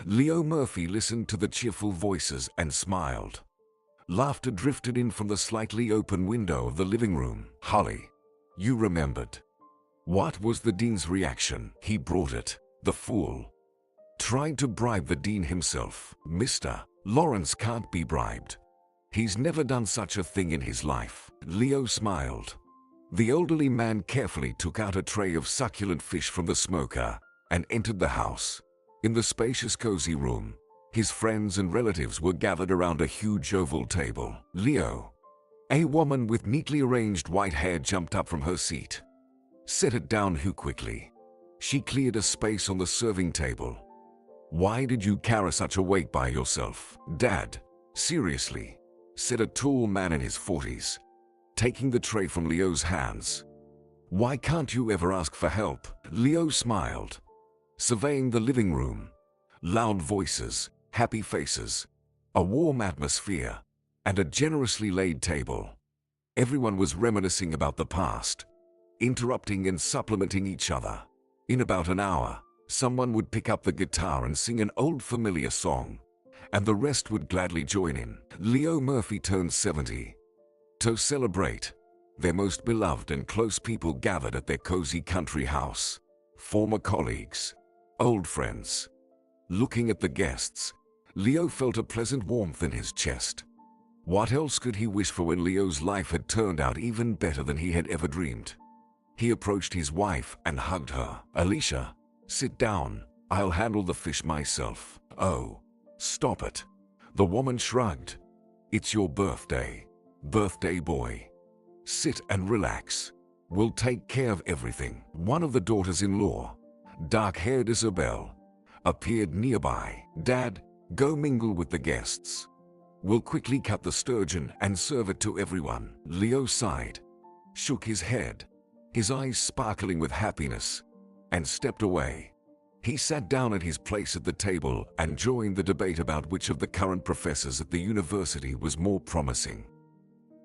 Leo Murphy listened to the cheerful voices and smiled. Laughter drifted in from the slightly open window of the living room. "Holly, you remembered." What was the dean's reaction? "He brought it, the fool. Tried to bribe the dean himself." "Mr. Lawrence can't be bribed. He's never done such a thing in his life." Leo smiled. The elderly man carefully took out a tray of succulent fish from the smoker and entered the house. In the spacious cozy room, his friends and relatives were gathered around a huge oval table. "Leo." A woman with neatly arranged white hair jumped up from her seat. "Set it down, Hugh, quickly." She cleared a space on the serving table. "Why did you carry such a weight by yourself?" "Dad, seriously," said a tall man in his 40s, taking the tray from Leo's hands. "Why can't you ever ask for help?" Leo smiled, surveying the living room. Loud voices, happy faces, a warm atmosphere, and a generously laid table. Everyone was reminiscing about the past, interrupting and supplementing each other. In about an hour, someone would pick up the guitar and sing an old familiar song, and the rest would gladly join in. Leo Murphy turned 70. To celebrate, their most beloved and close people gathered at their cozy country house. Former colleagues, old friends. Looking at the guests, Leo felt a pleasant warmth in his chest. What else could he wish for when Leo's life had turned out even better than he had ever dreamed? He approached his wife and hugged her. "Alicia, sit down. I'll handle the fish myself." "Oh, stop it." The woman shrugged. "It's your birthday. Birthday boy. Sit and relax. We'll take care of everything." One of the daughters-in-law, dark-haired Isabel, appeared nearby. "Dad, go mingle with the guests. We'll quickly cut the sturgeon and serve it to everyone." Leo sighed, shook his head, his eyes sparkling with happiness, and stepped away. He sat down at his place at the table and joined the debate about which of the current professors at the university was more promising.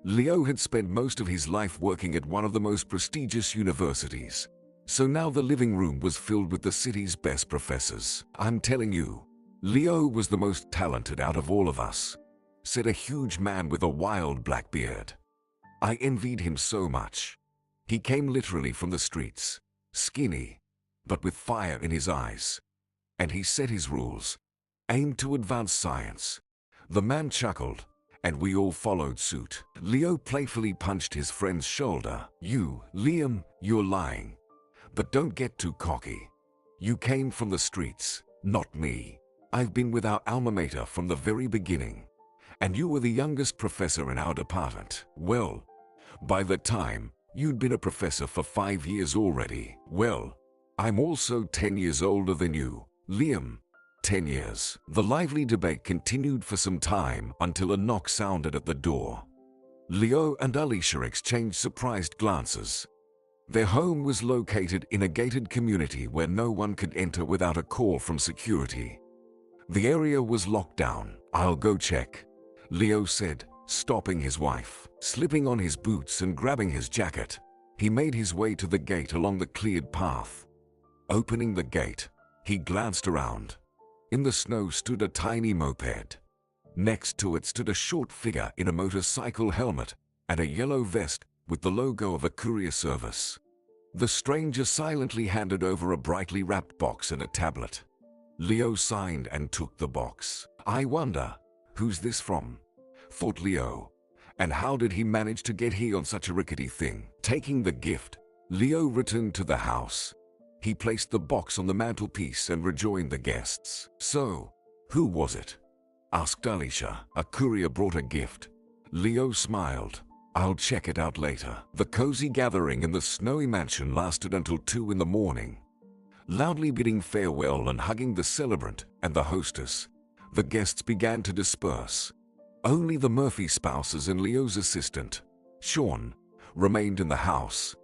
Leo had spent most of his life working at one of the most prestigious universities, so now the living room was filled with the city's best professors. "I'm telling you, Leo was the most talented out of all of us," said a huge man with a wild black beard. "I envied him so much. He came literally from the streets, skinny, but with fire in his eyes. And he set his rules, aimed to advance science." The man chuckled, and we all followed suit. Leo playfully punched his friend's shoulder. "Liam, you're lying. But don't get too cocky. You came from the streets, not me. I've been with our alma mater from the very beginning. And you were the youngest professor in our department. Well, by the time, you'd been a professor for 5 years already. Well, I'm also 10 years older than you, Liam. 10 years. The lively debate continued for some time until a knock sounded at the door. Leo and Alicia exchanged surprised glances. Their home was located in a gated community where no one could enter without a call from security. The area was locked down. "I'll go check," Leo said, stopping his wife. Slipping on his boots and grabbing his jacket, he made his way to the gate along the cleared path. Opening the gate, he glanced around. In the snow stood a tiny moped. Next to it stood a short figure in a motorcycle helmet and a yellow vest with the logo of a courier service. The stranger silently handed over a brightly wrapped box and a tablet. Leo signed and took the box. "I wonder, who's this from?" thought Leo. And how did he manage to get here on such a rickety thing? Taking the gift, Leo returned to the house. He placed the box on the mantelpiece and rejoined the guests. "So, who was it?" asked Alicia. "A courier brought a gift." Leo smiled. "I'll check it out later." The cozy gathering in the snowy mansion lasted until 2 in the morning. Loudly bidding farewell and hugging the celebrant and the hostess, the guests began to disperse. Only the Murphy spouses and Leo's assistant, Sean, remained in the house.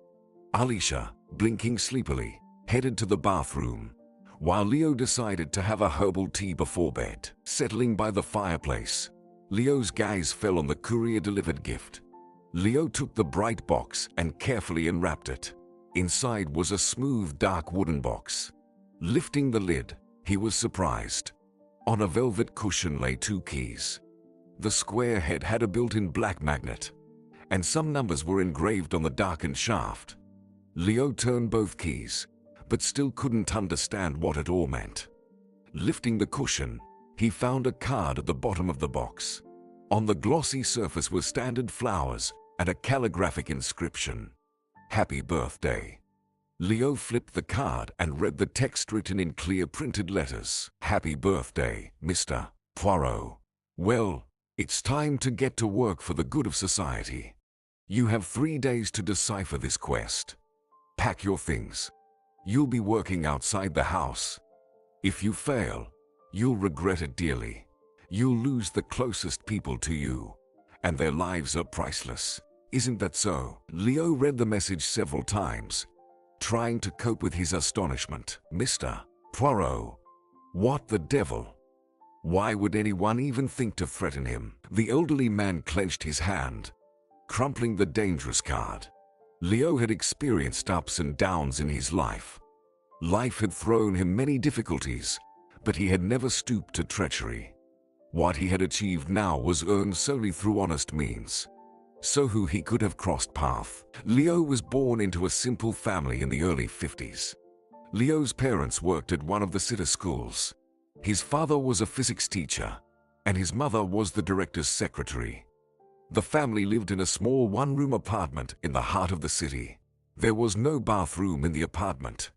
Alicia, blinking sleepily, headed to the bathroom, while Leo decided to have a herbal tea before bed. Settling by the fireplace, Leo's gaze fell on the courier-delivered gift. Leo took the bright box and carefully unwrapped it. Inside was a smooth, dark wooden box. Lifting the lid, he was surprised. On a velvet cushion lay 2 keys. The square head had a built-in black magnet, and some numbers were engraved on the darkened shaft. Leo turned both keys, but still couldn't understand what it all meant. Lifting the cushion, he found a card at the bottom of the box. On the glossy surface were standard flowers and a calligraphic inscription, "Happy Birthday." Leo flipped the card and read the text written in clear printed letters. "Happy birthday, Mr. Poirot. Well, it's time to get to work for the good of society. You have 3 days to decipher this quest. Pack your things. You'll be working outside the house. If you fail, you'll regret it dearly. You'll lose the closest people to you, and their lives are priceless. Isn't that so?" Leo read the message several times, trying to cope with his astonishment. "Mr. Poirot, what the devil? Why would anyone even think to threaten him?" The elderly man clenched his hand, crumpling the dangerous card. Leo had experienced ups and downs in his life. Life had thrown him many difficulties, but he had never stooped to treachery. What he had achieved now was earned solely through honest means. So who he could have crossed paths. Leo was born into a simple family in the early 50s. Leo's parents worked at one of the city schools. His father was a physics teacher, and his mother was the director's secretary. The family lived in a small one-room apartment in the heart of the city. There was no bathroom in the apartment,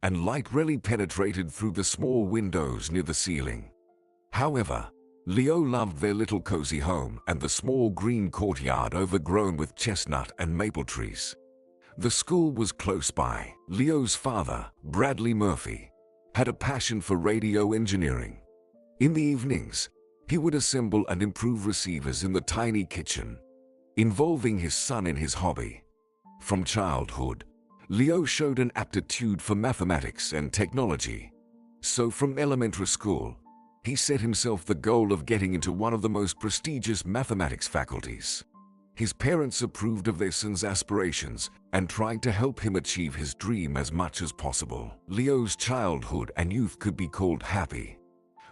and light rarely penetrated through the small windows near the ceiling. However, Leo loved their little cozy home and the small green courtyard overgrown with chestnut and maple trees. The school was close by. Leo's father, Bradley Murphy, had a passion for radio engineering. In the evenings, he would assemble and improve receivers in the tiny kitchen, involving his son in his hobby. From childhood, Leo showed an aptitude for mathematics and technology. So from elementary school, he set himself the goal of getting into one of the most prestigious mathematics faculties. His parents approved of their son's aspirations and tried to help him achieve his dream as much as possible. Leo's childhood and youth could be called happy.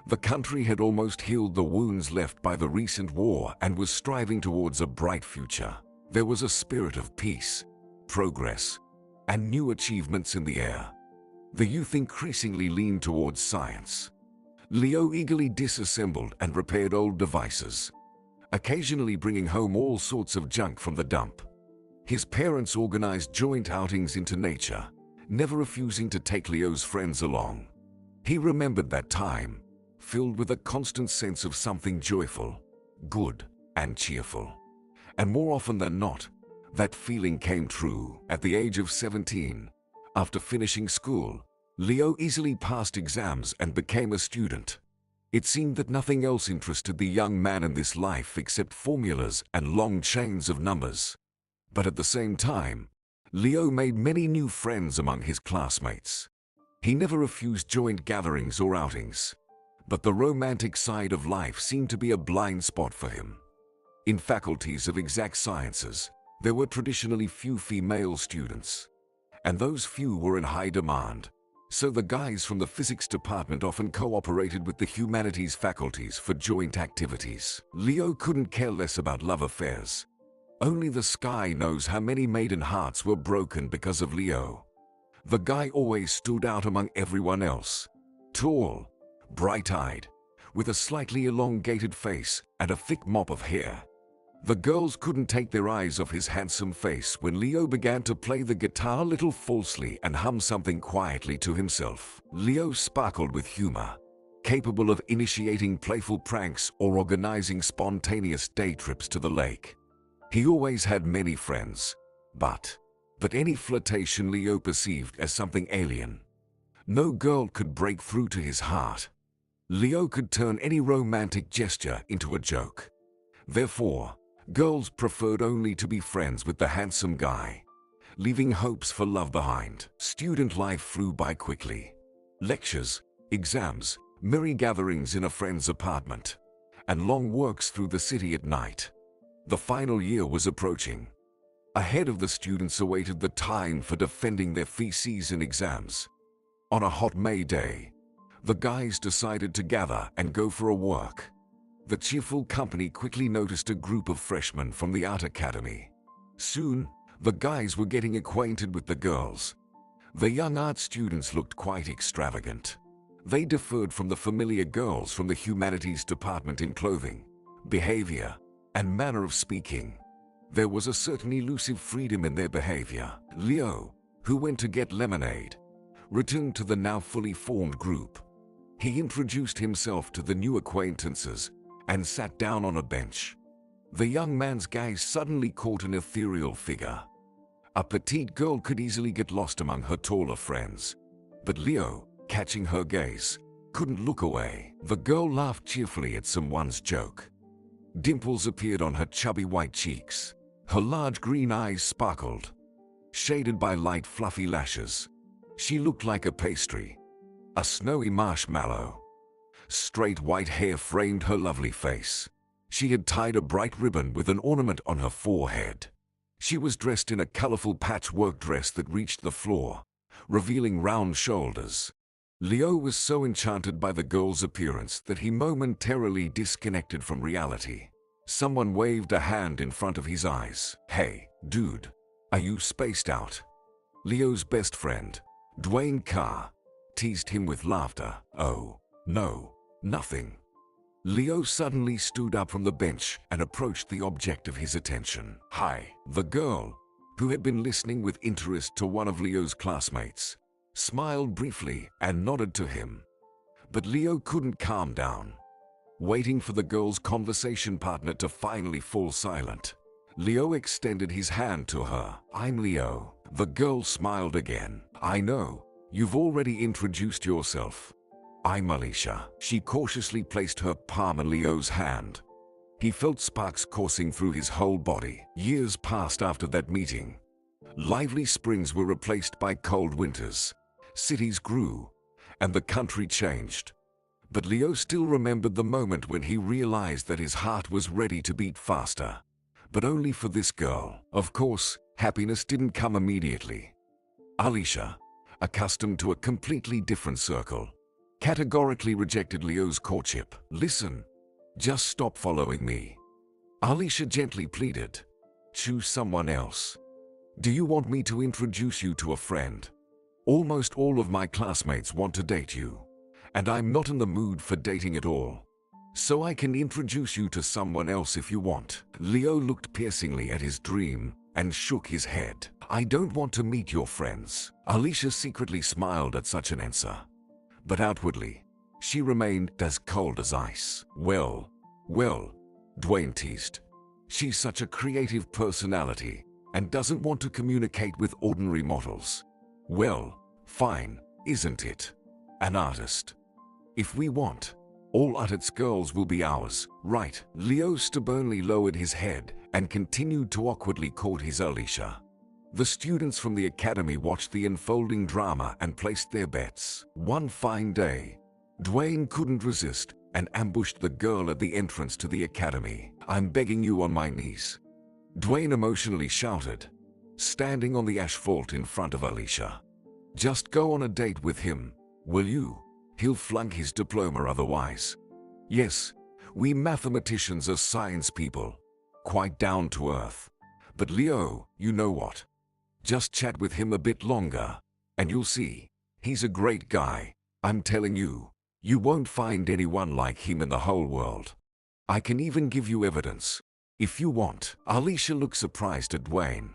The country had almost healed the wounds left by the recent war and was striving towards a bright future. There was a spirit of peace, progress, and new achievements in the air. The youth increasingly leaned towards science. Leo eagerly disassembled and repaired old devices, occasionally bringing home all sorts of junk from the dump. His parents organized joint outings into nature, never refusing to take Leo's friends along. He remembered that time, filled with a constant sense of something joyful, good, and cheerful. And more often than not, that feeling came true. At the age of 17, after finishing school, Leo easily passed exams and became a student. It seemed that nothing else interested the young man in this life except formulas and long chains of numbers. But at the same time, Leo made many new friends among his classmates. He never refused joint gatherings or outings, but the romantic side of life seemed to be a blind spot for him. In faculties of exact sciences, there were traditionally few female students, and those few were in high demand. So the guys from the physics department often cooperated with the humanities faculties for joint activities. Leo couldn't care less about love affairs. Only the sky knows how many maiden hearts were broken because of Leo. The guy always stood out among everyone else. Tall, bright-eyed, with a slightly elongated face and a thick mop of hair. The girls couldn't take their eyes off his handsome face when Leo began to play the guitar a little falsely and hum something quietly to himself. Leo sparkled with humor, capable of initiating playful pranks or organizing spontaneous day trips to the lake. He always had many friends, but any flirtation Leo perceived as something alien. No girl could break through to his heart. Leo could turn any romantic gesture into a joke. Therefore, girls preferred only to be friends with the handsome guy, leaving hopes for love behind. Student life flew by quickly. Lectures, exams, merry gatherings in a friend's apartment, and long walks through the city at night. The final year was approaching. Ahead of the students awaited the time for defending their theses and exams. On a hot May day, The guys decided to gather and go for a walk. The cheerful company quickly noticed a group of freshmen from the art academy. Soon, the guys were getting acquainted with the girls. The young art students looked quite extravagant. They differed from the familiar girls from the humanities department in clothing, behavior, and manner of speaking. There was a certain elusive freedom in their behavior. Leo, who went to get lemonade, returned to the now fully formed group. He introduced himself to the new acquaintances and sat down on a bench. The young man's gaze suddenly caught an ethereal figure. A petite girl could easily get lost among her taller friends, but Leo, catching her gaze, couldn't look away. The girl laughed cheerfully at someone's joke. Dimples appeared on her chubby white cheeks. Her large green eyes sparkled, shaded by light fluffy lashes. She looked like a pastry, a snowy marshmallow. Straight white hair framed her lovely face. She had tied a bright ribbon with an ornament on her forehead. She was dressed in a colorful patchwork dress that reached the floor, revealing round shoulders. Leo was so enchanted by the girl's appearance that he momentarily disconnected from reality. Someone waved a hand in front of his eyes. "Hey, dude, are you spaced out?" Leo's best friend, Dwayne Carr, teased him with laughter. "Oh, no, nothing." Leo suddenly stood up from the bench and approached the object of his attention. "Hi." The girl, who had been listening with interest to one of Leo's classmates, smiled briefly and nodded to him. But Leo couldn't calm down. Waiting for the girl's conversation partner to finally fall silent, Leo extended his hand to her. "I'm Leo." The girl smiled again. "I know, you've already introduced yourself. I'm ALISHA." She cautiously placed her palm in Leo's hand. He felt sparks coursing through his whole body. Years passed after that meeting. Lively springs were replaced by cold winters. Cities grew, and the country changed. But Leo still remembered the moment when he realized that his heart was ready to beat faster. But only for this girl. Of course, happiness didn't come immediately. ALISHA, accustomed to a completely different circle, categorically rejected Leo's courtship. "Listen, just stop following me," ALISHA gently pleaded. "Choose someone else. Do you want me to introduce you to a friend? Almost all of my classmates want to date you, and I'm not in the mood for dating at all. So I can introduce you to someone else if you want." Leo looked piercingly at his dream and shook his head. "I don't want to meet your friends." ALISHA secretly smiled at such an answer, but outwardly, she remained as cold as ice. Well, Dwayne teased. "She's such a creative personality and doesn't want to communicate with ordinary mortals." "Well, fine, isn't it? An artist. If we want, all artists' girls will be ours, right?" Leo stubbornly lowered his head and continued to awkwardly court his ALISHA. The students from the academy watched the unfolding drama and placed their bets. One fine day, Dwayne couldn't resist and ambushed the girl at the entrance to the academy. "I'm begging you on my knees," Dwayne emotionally shouted, standing on the asphalt in front of ALISHA. "Just go on a date with him, will you? He'll flunk his diploma otherwise." Yes, we mathematicians are science people, quite down to earth. But Leo, you know what? Just chat with him a bit longer, and you'll see. He's a great guy. I'm telling you, you won't find anyone like him in the whole world. I can even give you evidence, if you want. ALISHA looked surprised at Dwayne.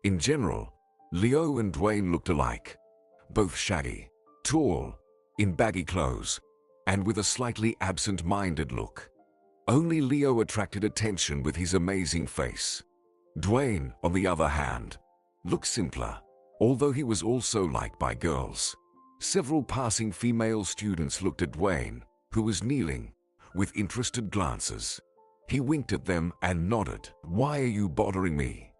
In general, Leo and Dwayne looked alike. Both shaggy, tall, in baggy clothes, and with a slightly absent-minded look. Only Leo attracted attention with his amazing face. Dwayne, on the other hand, looked simpler, although he was also liked by girls. Several passing female students looked at Dwayne, who was kneeling, with interested glances. He winked at them and nodded. "Why are you bothering me?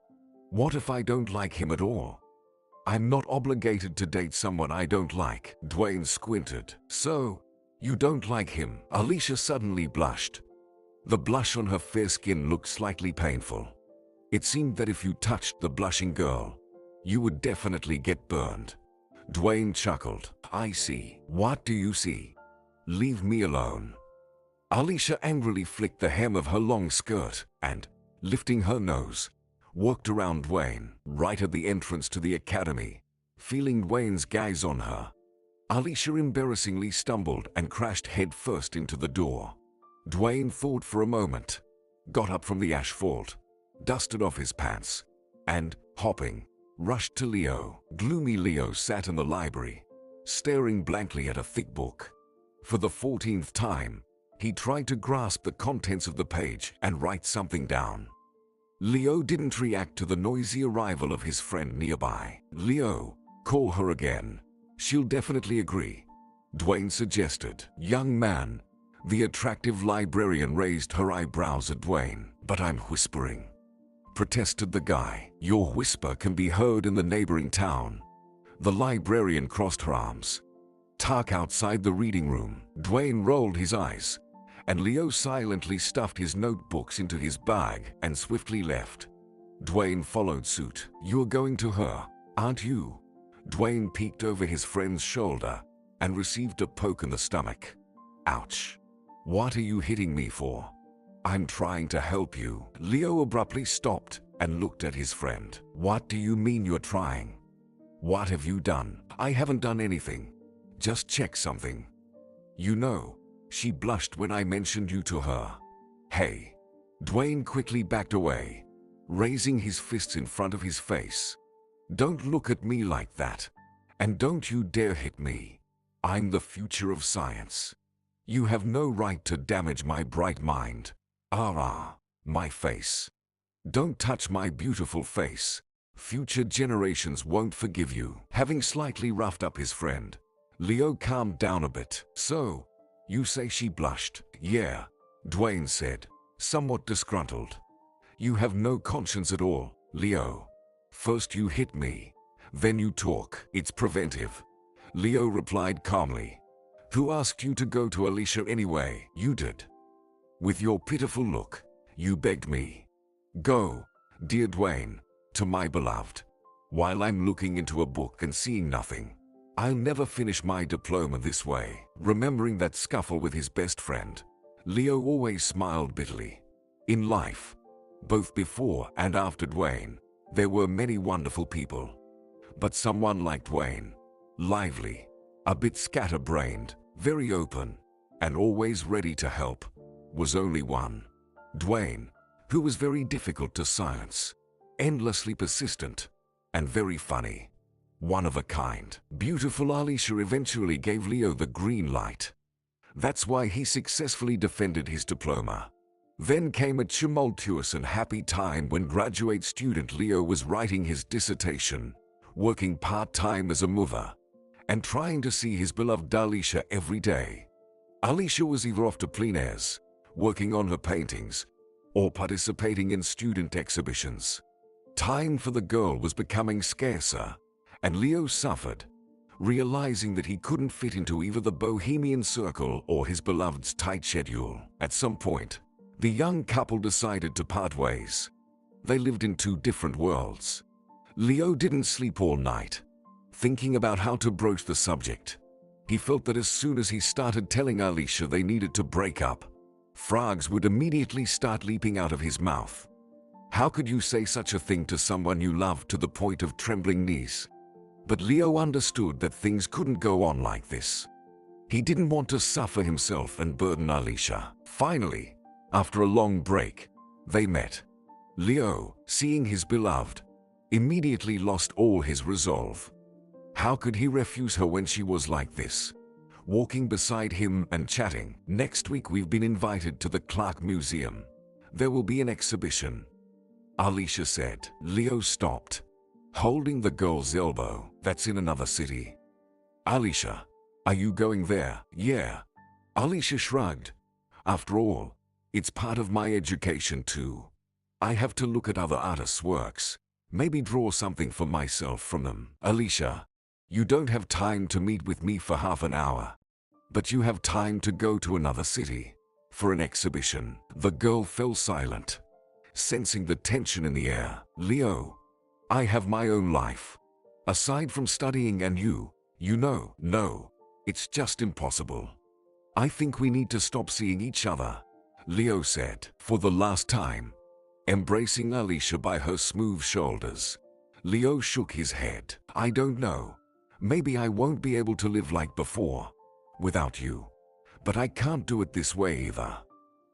What if I don't like him at all? I'm not obligated to date someone I don't like." Dwayne squinted. "So, you don't like him?" ALISHA suddenly blushed. The blush on her fair skin looked slightly painful. It seemed that if you touched the blushing girl, you would definitely get burned. Dwayne chuckled. "I see." "What do you see?" Leave me alone. ALISHA angrily flicked the hem of her long skirt and, lifting her nose, walked around Dwayne, right at the entrance to the academy. Feeling Dwayne's gaze on her, ALISHA embarrassingly stumbled and crashed headfirst into the door. Dwayne thought for a moment, got up from the asphalt, dusted off his pants, and, hopping, rushed to Leo. Gloomy Leo sat in the library, staring blankly at a thick book. For the 14th time, he tried to grasp the contents of the page and write something down. Leo didn't react to the noisy arrival of his friend nearby. Leo, call her again. She'll definitely agree, Dwayne suggested. Young man, the attractive librarian raised her eyebrows at Dwayne. But I'm whispering, protested the guy. Your whisper can be heard in the neighboring town. The librarian crossed her arms. Talk outside the reading room. Dwayne rolled his eyes, and Leo silently stuffed his notebooks into his bag and swiftly left. Dwayne followed suit. You're going to her, aren't you? Dwayne peeked over his friend's shoulder and received a poke in the stomach. Ouch. What are you hitting me for? I'm trying to help you. Leo abruptly stopped and looked at his friend. What do you mean you're trying? What have you done? I haven't done anything. Just check something. You know, she blushed when I mentioned you to her. Hey. Dwayne quickly backed away, raising his fists in front of his face. Don't look at me like that. And don't you dare hit me. I'm the future of science. You have no right to damage my bright mind. My face. Don't touch my beautiful face. Future generations won't forgive you. Having slightly roughed up his friend, Leo calmed down a bit. So, you say she blushed? Yeah, Dwayne said, somewhat disgruntled. You have no conscience at all, Leo. First you hit me, then you talk. It's preventive. Leo replied calmly. Who asked you to go to ALISHA anyway? You did. With your pitiful look, you begged me. Go, dear Dwayne, to my beloved. While I'm looking into a book and seeing nothing, I'll never finish my diploma this way. Remembering that scuffle with his best friend, Leo always smiled bitterly. In life, both before and after Dwayne, there were many wonderful people. But someone like Dwayne, lively, a bit scatterbrained, very open, and always ready to help, was only one. Dwayne, who was very difficult to silence, endlessly persistent, and very funny. One of a kind. Beautiful ALISHA eventually gave Leo the green light. That's why he successfully defended his diploma. Then came a tumultuous and happy time when graduate student Leo was writing his dissertation, working part-time as a mover, and trying to see his beloved ALISHA every day. ALISHA was either off to plein airs, working on her paintings, or participating in student exhibitions. Time for the girl was becoming scarcer, and Leo suffered, realizing that he couldn't fit into either the bohemian circle or his beloved's tight schedule. At some point, the young couple decided to part ways. They lived in two different worlds. Leo didn't sleep all night, thinking about how to broach the subject. He felt that as soon as he started telling ALISHA they needed to break up, frogs would immediately start leaping out of his mouth. How could you say such a thing to someone you loved to the point of trembling knees? But Leo understood that things couldn't go on like this. He didn't want to suffer himself and burden ALISHA. Finally, after a long break, they met. Leo, seeing his beloved, immediately lost all his resolve. How could he refuse her when she was like this, walking beside him and chatting? Next week we've been invited to the Clark Museum. There will be an exhibition, ALISHA said. Leo stopped, holding the girl's elbow. That's in another city. ALISHA, are you going there? Yeah. ALISHA shrugged. After all, it's part of my education too. I have to look at other artists' works, maybe draw something for myself from them. ALISHA, you don't have time to meet with me for half an hour, but you have time to go to another city for an exhibition. The girl fell silent, sensing the tension in the air. Leo, I have my own life. Aside from studying and you know, no, it's just impossible. I think we need to stop seeing each other, Leo said, for the last time, embracing ALISHA by her smooth shoulders. Leo shook his head. I don't know. Maybe I won't be able to live like before, without you. But I can't do it this way either.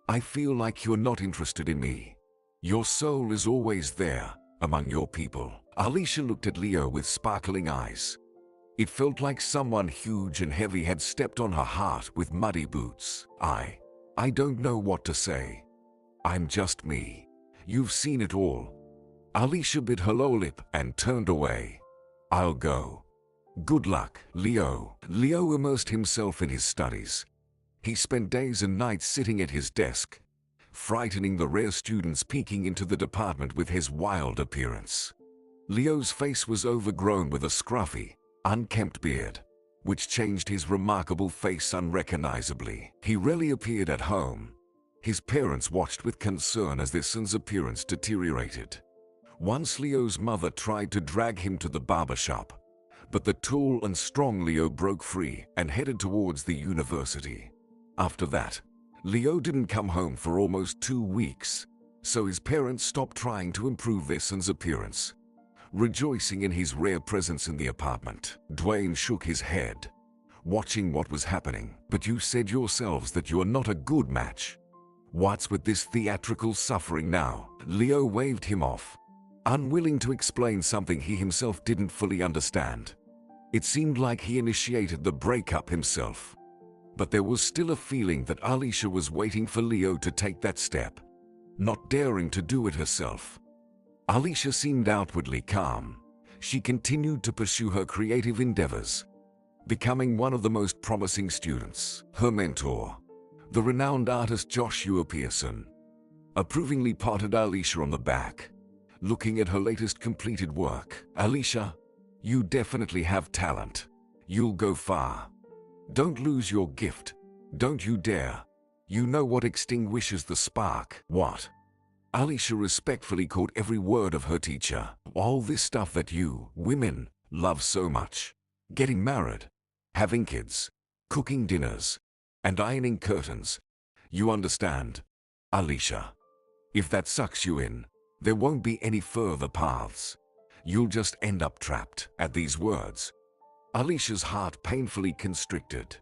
I feel like you're not interested in me. Your soul is always there, among your people. ALISHA looked at Leo with sparkling eyes. It felt like someone huge and heavy had stepped on her heart with muddy boots. I don't know what to say. I'm just me. You've seen it all. ALISHA bit her lower lip and turned away. I'll go. Good luck, Leo. Leo immersed himself in his studies. He spent days and nights sitting at his desk, frightening the rare students peeking into the department with his wild appearance. Leo's face was overgrown with a scruffy, unkempt beard, which changed his remarkable face unrecognizably. He rarely appeared at home. His parents watched with concern as their son's appearance deteriorated. Once Leo's mother tried to drag him to the barber shop, but the tall and strong Leo broke free and headed towards the university. After that, Leo didn't come home for almost 2 weeks, so his parents stopped trying to improve their son's appearance, rejoicing in his rare presence in the apartment. Dwayne shook his head, watching what was happening. But you said yourselves that you are not a good match. What's with this theatrical suffering now? Leo waved him off, unwilling to explain something he himself didn't fully understand. It seemed like he initiated the breakup himself. But there was still a feeling that ALISHA was waiting for Leo to take that step, not daring to do it herself. ALISHA seemed outwardly calm. She continued to pursue her creative endeavors, becoming one of the most promising students. Her mentor, the renowned artist Joshua Pearson, approvingly patted ALISHA on the back, looking at her latest completed work. ALISHA, you definitely have talent. You'll go far. Don't lose your gift. Don't you dare. You know what extinguishes the spark. What? ALISHA respectfully caught every word of her teacher. All this stuff that you, women, love so much. Getting married, having kids, cooking dinners, and ironing curtains. You understand, ALISHA. If that sucks you in, there won't be any further paths. You'll just end up trapped. At these words, ALISHA's heart painfully constricted.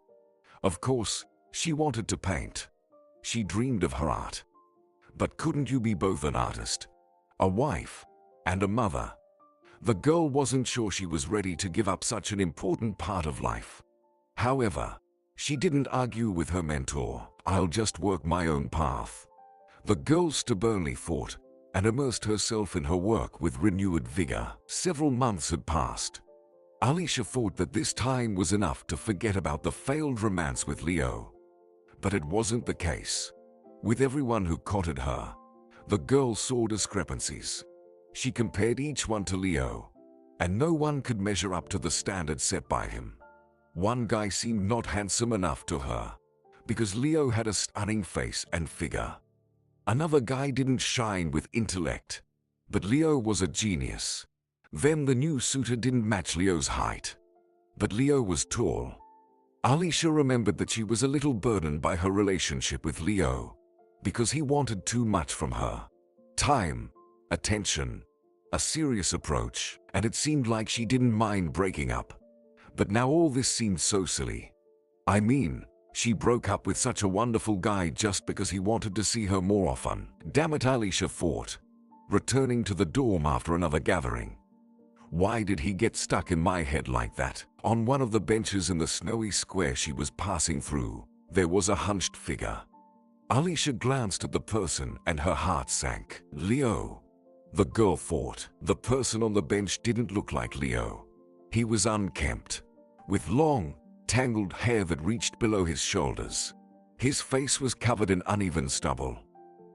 Of course, she wanted to paint. She dreamed of her art. But couldn't you be both an artist, a wife, and a mother? The girl wasn't sure she was ready to give up such an important part of life. However, she didn't argue with her mentor. I'll just work my own path. The girl stubbornly fought and immersed herself in her work with renewed vigor. Several months had passed. ALISHA thought that this time was enough to forget about the failed romance with Leo. But it wasn't the case. With everyone who courted her, the girl saw discrepancies. She compared each one to Leo, and no one could measure up to the standard set by him. One guy seemed not handsome enough to her, because Leo had a stunning face and figure. Another guy didn't shine with intellect, but Leo was a genius. Then the new suitor didn't match Leo's height, but Leo was tall. ALISHA remembered that she was a little burdened by her relationship with Leo, because he wanted too much from her. Time, attention, a serious approach, and it seemed like she didn't mind breaking up. But now all this seemed so silly. I mean, she broke up with such a wonderful guy just because he wanted to see her more often. Damn it, ALISHA thought, returning to the dorm after another gathering. Why did he get stuck in my head like that? On one of the benches in the snowy square she was passing through, there was a hunched figure. ALISHA glanced at the person and her heart sank. Leo, the girl thought. The person on the bench didn't look like Leo. He was unkempt, with long, tangled hair that reached below his shoulders. His face was covered in uneven stubble.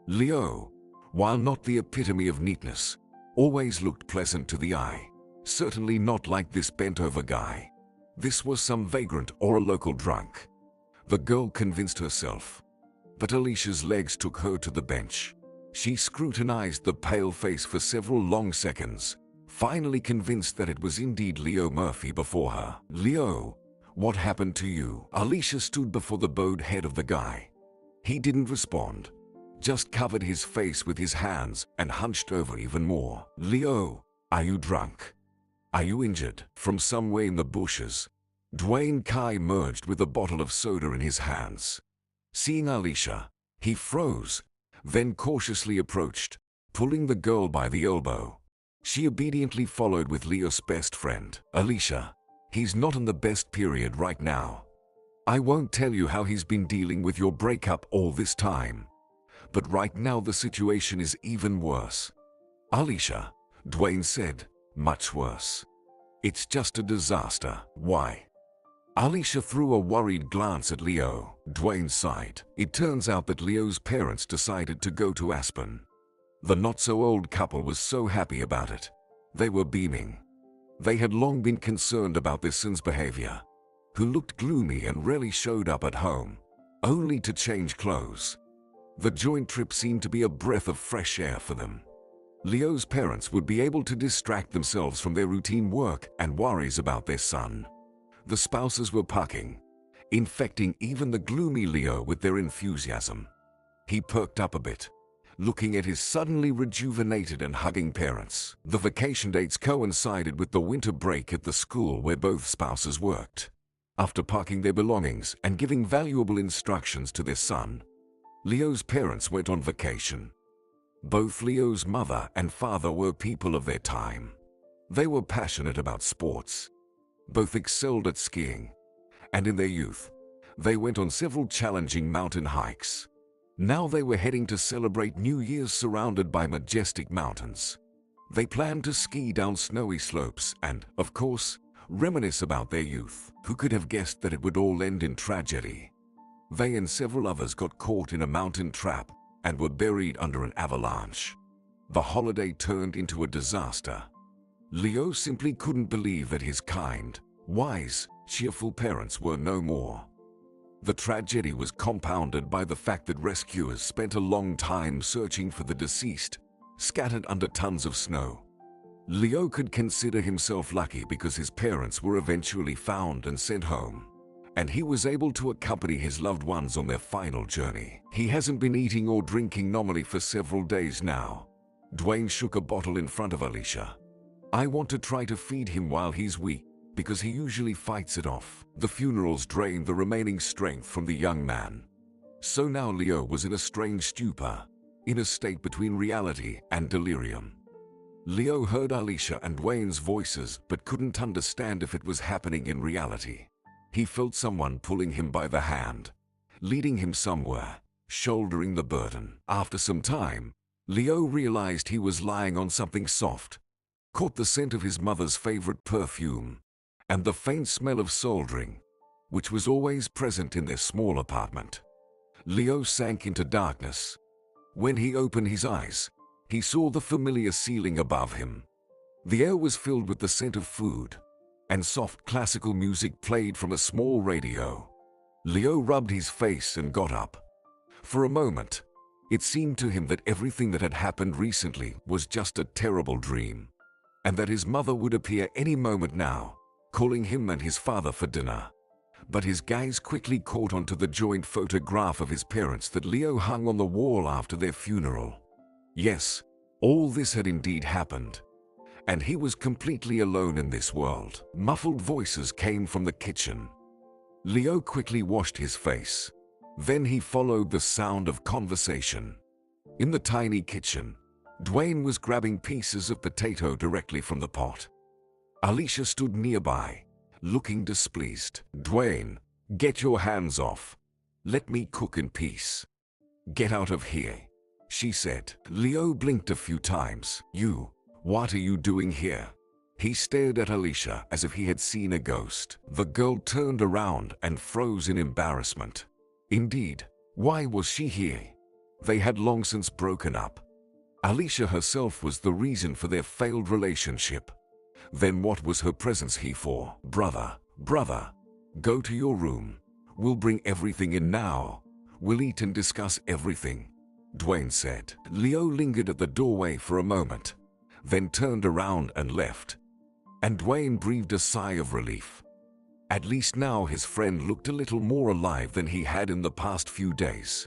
Leo, while not the epitome of neatness, always looked pleasant to the eye. Certainly not like this bent-over guy. This was some vagrant or a local drunk. The girl convinced herself. But ALISHA's legs took her to the bench. She scrutinized the pale face for several long seconds, finally convinced that it was indeed Leo Murphy before her. Leo, What happened to you? Alicia stood before the bowed head of the guy. He didn't respond, just covered his face with his hands and hunched over even more. Leo, are you drunk? Are you injured? From somewhere in the bushes, Dwayne Kai emerged with a bottle of soda in his hands. Seeing Alicia, he froze, then cautiously approached, pulling the girl by the elbow. She obediently followed with Leo's best friend. Alicia, he's not in the best period right now. I won't tell you how he's been dealing with your breakup all this time, but right now the situation is even worse. Alicia, Dwayne said, much worse. It's just a disaster. Why? Alicia threw a worried glance at Leo. Dwayne sighed. It turns out that Leo's parents decided to go to Aspen. The not-so-old couple was so happy about it. They were beaming. They had long been concerned about their son's behavior, who looked gloomy and rarely showed up at home, only to change clothes. The joint trip seemed to be a breath of fresh air for them. Leo's parents would be able to distract themselves from their routine work and worries about their son. The spouses were pucking, infecting even the gloomy Leo with their enthusiasm. He perked up a bit, looking at his suddenly rejuvenated and hugging parents. The vacation dates coincided with the winter break at the school where both spouses worked. After packing their belongings and giving valuable instructions to their son, Leo's parents went on vacation. Both Leo's mother and father were people of their time. They were passionate about sports. Both excelled at skiing, and in their youth, they went on several challenging mountain hikes. Now they were heading to celebrate New Year's surrounded by majestic mountains. They planned to ski down snowy slopes and, of course, reminisce about their youth. Who could have guessed that it would all end in tragedy? They and several others got caught in a mountain trap and were buried under an avalanche. The holiday turned into a disaster. Leo simply couldn't believe that his kind, wise, cheerful parents were no more. The tragedy was compounded by the fact that rescuers spent a long time searching for the deceased, scattered under tons of snow. Leo could consider himself lucky because his parents were eventually found and sent home, and he was able to accompany his loved ones on their final journey. He hasn't been eating or drinking normally for several days now. Dwayne shook a bottle in front of Alicia. I want to try to feed him while he's weak, because he usually fights it off. The funerals drained the remaining strength from the young man. So now Leo was in a strange stupor, in a state between reality and delirium. Leo heard Alicia and Dwayne's voices but couldn't understand if it was happening in reality. He felt someone pulling him by the hand, leading him somewhere, shouldering the burden. After some time, Leo realized he was lying on something soft, caught the scent of his mother's favorite perfume, and the faint smell of soldering, which was always present in their small apartment. Leo sank into darkness. When he opened his eyes, he saw the familiar ceiling above him. The air was filled with the scent of food, and soft classical music played from a small radio. Leo rubbed his face and got up. For a moment, it seemed to him that everything that had happened recently was just a terrible dream, and that his mother would appear any moment now, calling him and his father for dinner. But his gaze quickly caught onto the joint photograph of his parents that Leo hung on the wall after their funeral. Yes, all this had indeed happened, and he was completely alone in this world. Muffled voices came from the kitchen. Leo quickly washed his face. Then he followed the sound of conversation. In the tiny kitchen, Dwayne was grabbing pieces of potato directly from the pot. Alicia stood nearby, looking displeased. Dwayne, get your hands off. Let me cook in peace. Get out of here, she said. Leo blinked a few times. What are you doing here? He stared at Alicia as if he had seen a ghost. The girl turned around and froze in embarrassment. Indeed, why was she here? They had long since broken up. Alicia herself was the reason for their failed relationship. Then what was her presence here for? Brother, go to your room. We'll bring everything in now. We'll eat and discuss everything, Dwayne said. Leo lingered at the doorway for a moment, then turned around and left. And Dwayne breathed a sigh of relief. At least now his friend looked a little more alive than he had in the past few days.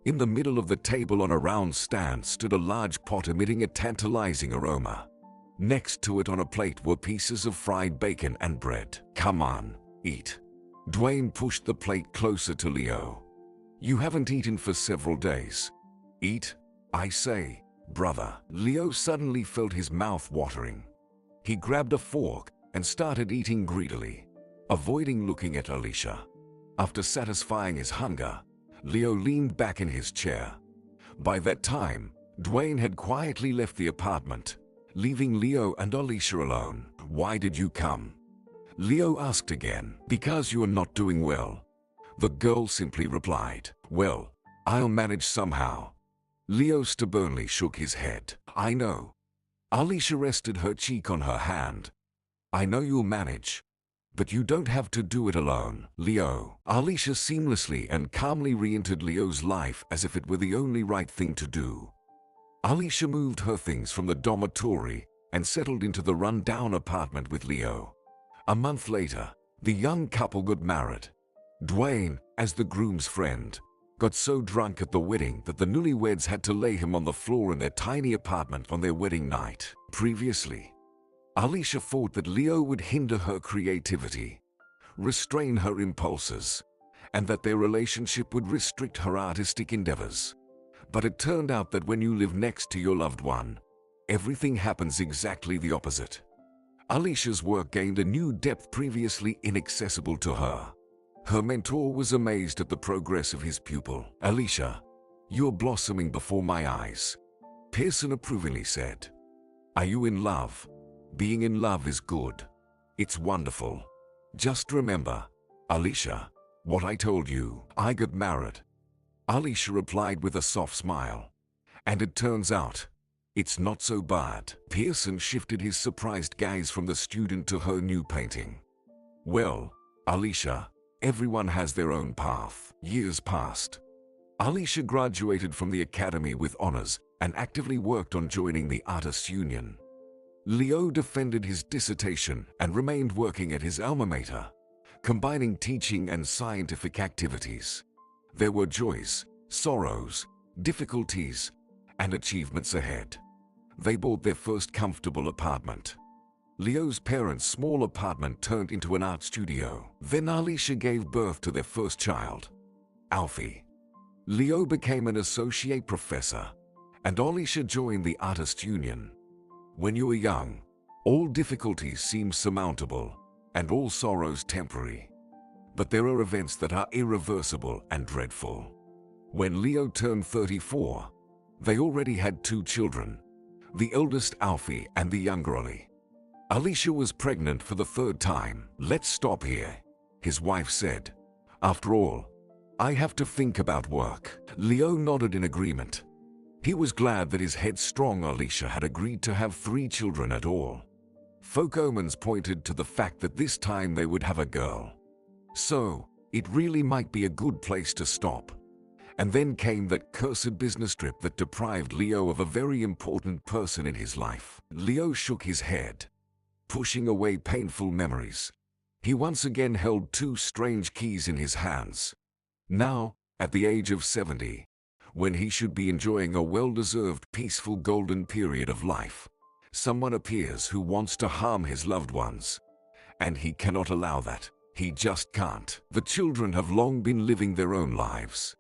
In the middle of the table on a round stand stood a large pot emitting a tantalizing aroma. Next to it on a plate were pieces of fried bacon and bread. "Come on, eat." Dwayne pushed the plate closer to Leo. "You haven't eaten for several days. Eat, I say, brother." Leo suddenly felt his mouth watering. He grabbed a fork and started eating greedily, avoiding looking at ALISHA. After satisfying his hunger, Leo leaned back in his chair. By that time, Dwayne had quietly left the apartment, leaving Leo and ALISHA alone. "Why did you come?" Leo asked again. "Because you are not doing well," the girl simply replied. "Well, I'll manage somehow." Leo stubbornly shook his head. "I know." ALISHA rested her cheek on her hand. "I know you'll manage, but you don't have to do it alone." "Leo." ALISHA seamlessly and calmly re-entered Leo's life as if it were the only right thing to do. ALISHA moved her things from the dormitory and settled into the run-down apartment with Leo. A month later, the young couple got married. Dwayne, as the groom's friend, got so drunk at the wedding that the newlyweds had to lay him on the floor in their tiny apartment on their wedding night. Previously, ALISHA thought that Leo would hinder her creativity, restrain her impulses, and that their relationship would restrict her artistic endeavors. But it turned out that when you live next to your loved one, everything happens exactly the opposite. ALISHA's work gained a new depth previously inaccessible to her. Her mentor was amazed at the progress of his pupil. "ALISHA, you're blossoming before my eyes," Pearson approvingly said. "Are you in love? Being in love is good. It's wonderful. Just remember, ALISHA, what I told you. I got married." ALISHA replied with a soft smile. "And it turns out, it's not so bad." Pearson shifted his surprised gaze from the student to her new painting. "Well, ALISHA, everyone has their own path." Years passed. ALISHA graduated from the academy with honors and actively worked on joining the Artists' Union. Leo defended his dissertation and remained working at his alma mater, combining teaching and scientific activities. There were joys, sorrows, difficulties, and achievements ahead. They bought their first comfortable apartment. Leo's parents' small apartment turned into an art studio. Then ALISHA gave birth to their first child, Alfie. Leo became an associate professor, and ALISHA joined the Artists' Union. When you are young, all difficulties seem surmountable, and all sorrows temporary. But there are events that are irreversible and dreadful. When Leo turned 34, they already had 2 children, the eldest Alfie and the younger Ollie. ALISHA was pregnant for the 3rd time. "Let's stop here," his wife said. "After all, I have to think about work." Leo nodded in agreement. He was glad that his headstrong ALISHA had agreed to have 3 children at all. Folk omens pointed to the fact that this time they would have a girl. So, it really might be a good place to stop. And then came that cursed business trip that deprived Leo of a very important person in his life. Leo shook his head, pushing away painful memories. He once again held 2 strange keys in his hands. Now, at the age of 70, when he should be enjoying a well-deserved peaceful golden period of life, someone appears who wants to harm his loved ones. And he cannot allow that. He just can't. The children have long been living their own lives.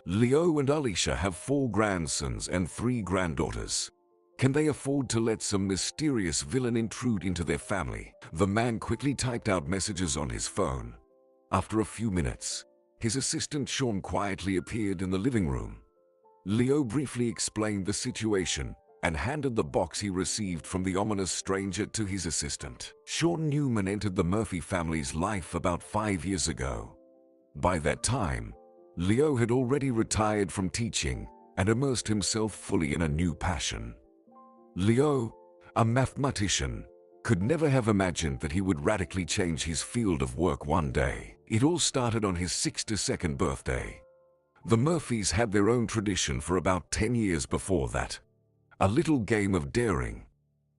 Leo and ALISHA have 4 grandsons and 3 granddaughters. Can they afford to let some mysterious villain intrude into their family? The man quickly typed out messages on his phone. After a few minutes, his assistant Sean quietly appeared in the living room. Leo briefly explained the situation and handed the box he received from the ominous stranger to his assistant. Sean Newman entered the Murphy family's life about 5 years ago. By that time, Leo had already retired from teaching and immersed himself fully in a new passion. Leo, a mathematician, could never have imagined that he would radically change his field of work one day. It all started on his 62nd birthday. The Murphys had their own tradition for about 10 years before that. A little game of daring.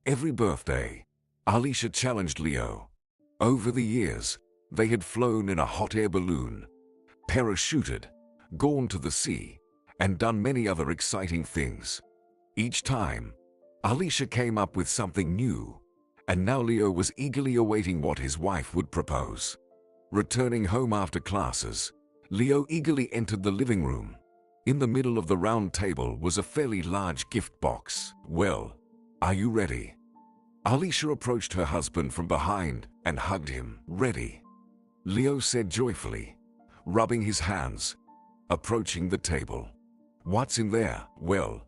Every birthday, ALISHA challenged Leo. Over the years, They had flown in a hot air balloon, parachuted, gone to the sea, and done many other exciting things. Each time, ALISHA came up with something new, and now Leo was eagerly awaiting what his wife would propose. Returning home after classes, Leo eagerly entered the living room. In the middle of the round table was a fairly large gift box. "Well, are you ready?" ALISHA approached her husband from behind and hugged him. "Ready," Leo said joyfully, rubbing his hands, approaching the table. "What's in there?" "Well,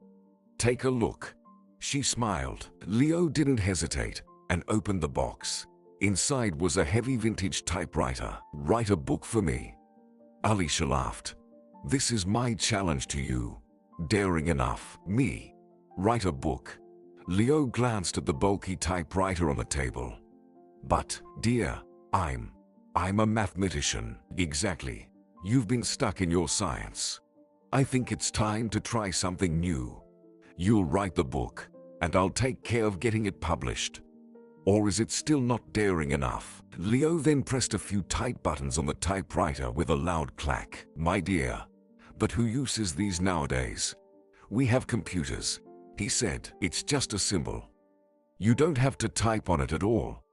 take a look." She smiled. Leo didn't hesitate and opened the box. Inside was a heavy vintage typewriter. "Write a book for me." ALISHA laughed. "This is my challenge to you. Daring enough. Me? Write a book?" Leo glanced at the bulky typewriter on the table. "But, dear, I'm a mathematician." "Exactly. You've been stuck in your science. I think it's time to try something new. You'll write the book, and I'll take care of getting it published. Or is it still not daring enough?" Leo then pressed a few tight buttons on the typewriter with a loud clack. "My dear, but who uses these nowadays? We have computers," he said. "It's just a symbol. You don't have to type on it at all."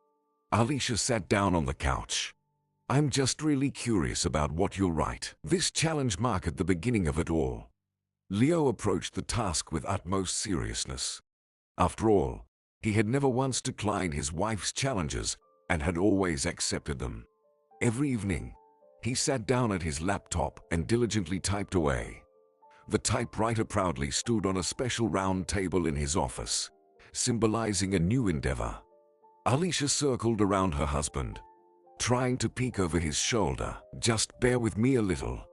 ALISHA sat down on the couch. "I'm just really curious about what you'll write." This challenge marked the beginning of it all. Leo approached the task with utmost seriousness. After all, he had never once declined his wife's challenges and had always accepted them. Every evening, he sat down at his laptop and diligently typed away. The typewriter proudly stood on a special round table in his office, symbolizing a new endeavor. ALISHA circled around her husband, trying to peek over his shoulder. "Just bear with me a little."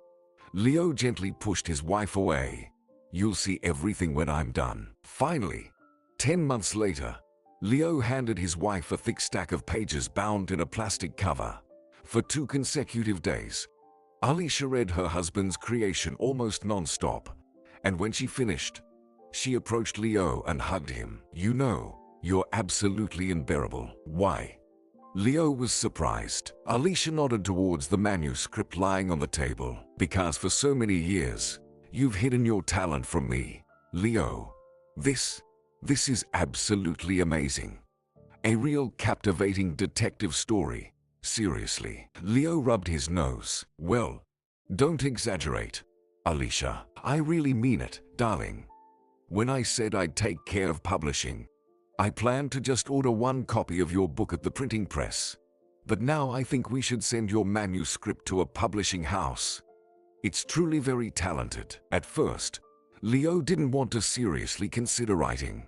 Leo gently pushed his wife away. "You'll see everything when I'm done." Finally, 10 months later, Leo handed his wife a thick stack of pages bound in a plastic cover. For 2 consecutive days, ALISHA read her husband's creation almost non-stop, and when she finished, she approached Leo and hugged him. "You know, you're absolutely unbearable." "Why?" Leo was surprised. ALISHA nodded towards the manuscript lying on the table. "Because for so many years, you've hidden your talent from me, Leo. This is absolutely amazing. A real captivating detective story. Seriously." Leo rubbed his nose. "Well, don't exaggerate, ALISHA. I really mean it, darling. When I said I'd take care of publishing, I planned to just order 1 copy of your book at the printing press. But now I think we should send your manuscript to a publishing house. It's truly very talented." At first, Leo didn't want to seriously consider writing.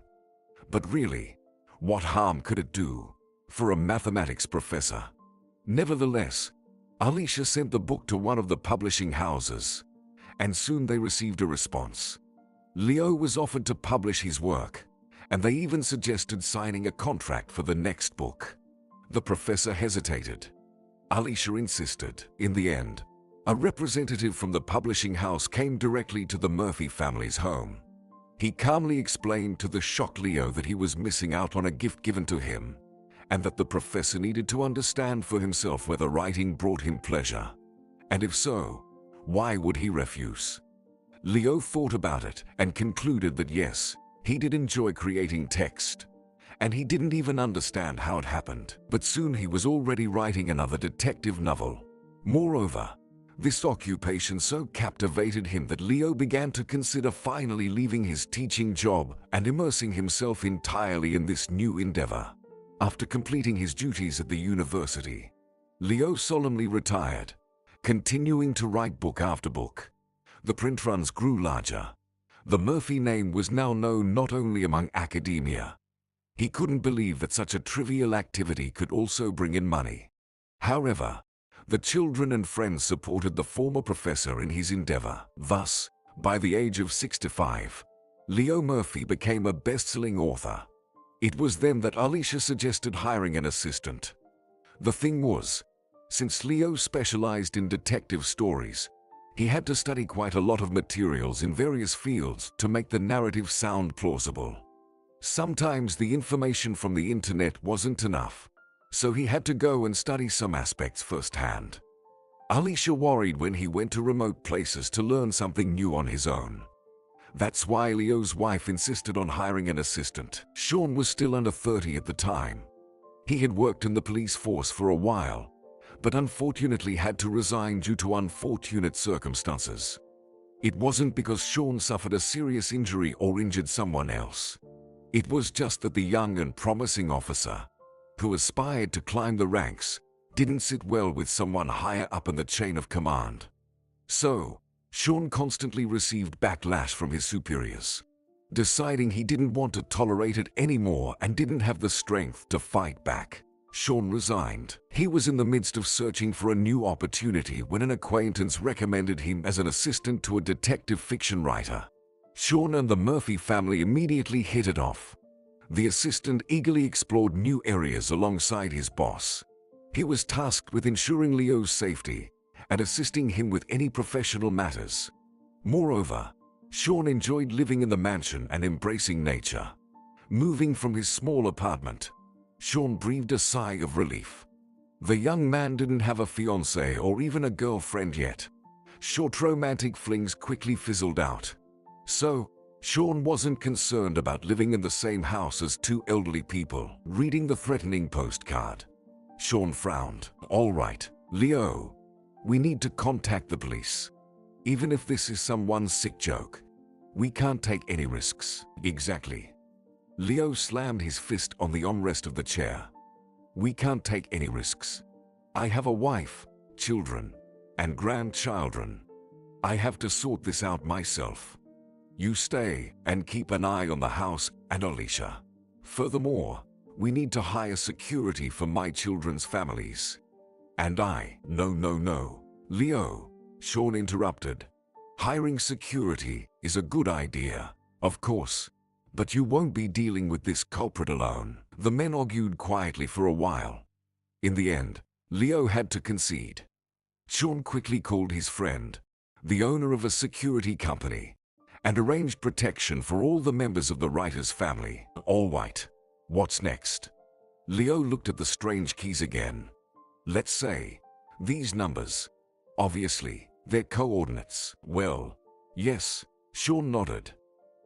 But really, what harm could it do for a mathematics professor? Nevertheless, ALISHA sent the book to one of the publishing houses, and soon they received a response. Leo was offered to publish his work, and they even suggested signing a contract for the next book. The professor hesitated. ALISHA insisted. In the end, a representative from the publishing house came directly to the Murphy family's home. He calmly explained to the shocked Leo that he was missing out on a gift given to him, and that the professor needed to understand for himself whether writing brought him pleasure. And if so, why would he refuse? Leo thought about it and concluded that yes, he did enjoy creating text, and he didn't even understand how it happened. But soon he was already writing another detective novel. Moreover, this occupation so captivated him that Leo began to consider finally leaving his teaching job and immersing himself entirely in this new endeavor. After completing his duties at the university, Leo solemnly retired, continuing to write book after book. The print runs grew larger. The Murphy name was now known not only among academia. He couldn't believe that such a trivial activity could also bring in money. However, the children and friends supported the former professor in his endeavor. Thus, by the age of 65, Leo Murphy became a best-selling author. It was then that ALISHA suggested hiring an assistant. The thing was, since Leo specialized in detective stories, he had to study quite a lot of materials in various fields to make the narrative sound plausible. Sometimes the information from the internet wasn't enough. so he had to go and study some aspects firsthand. ALISHA worried when he went to remote places to learn something new on his own. That's why Leo's wife insisted on hiring an assistant. Sean was still under 30 at the time. He had worked in the police force for a while, but unfortunately had to resign due to unfortunate circumstances. It wasn't because Sean suffered a serious injury or injured someone else. It was just that the young and promising officer, who aspired to climb the ranks, didn't sit well with someone higher up in the chain of command. So, Sean constantly received backlash from his superiors. Deciding he didn't want to tolerate it anymore and didn't have the strength to fight back, Sean resigned. He was in the midst of searching for a new opportunity when an acquaintance recommended him as an assistant to a detective fiction writer. Sean and the Murphy family immediately hit it off. The assistant eagerly explored new areas alongside his boss. He was tasked with ensuring Leo's safety and assisting him with any professional matters. Moreover, Sean enjoyed living in the mansion and embracing nature. Moving from his small apartment, Sean breathed a sigh of relief. The young man didn't have a fiancée or even a girlfriend yet. Short romantic flings quickly fizzled out. So, Sean wasn't concerned about living in the same house as two elderly people. Reading the threatening postcard, Sean frowned. "All right, Leo. We need to contact the police. Even if this is someone's sick joke, we can't take any risks." "Exactly." Leo slammed his fist on the armrest of the chair. "We can't take any risks. I have a wife, children, and grandchildren. I have to sort this out myself. You stay and keep an eye on the house and ALISHA. Furthermore, we need to hire security for my children's families." "And I—" No, Leo," Sean interrupted. "Hiring security is a good idea, of course, but you won't be dealing with this culprit alone." The men argued quietly for a while. In the end, Leo had to concede. Sean quickly called his friend, the owner of a security company, and arranged protection for all the members of the writer's family. "All right, what's next?" Leo looked at the strange keys again. "Let's say, these numbers. Obviously, they're coordinates." "Well, yes," Sean nodded.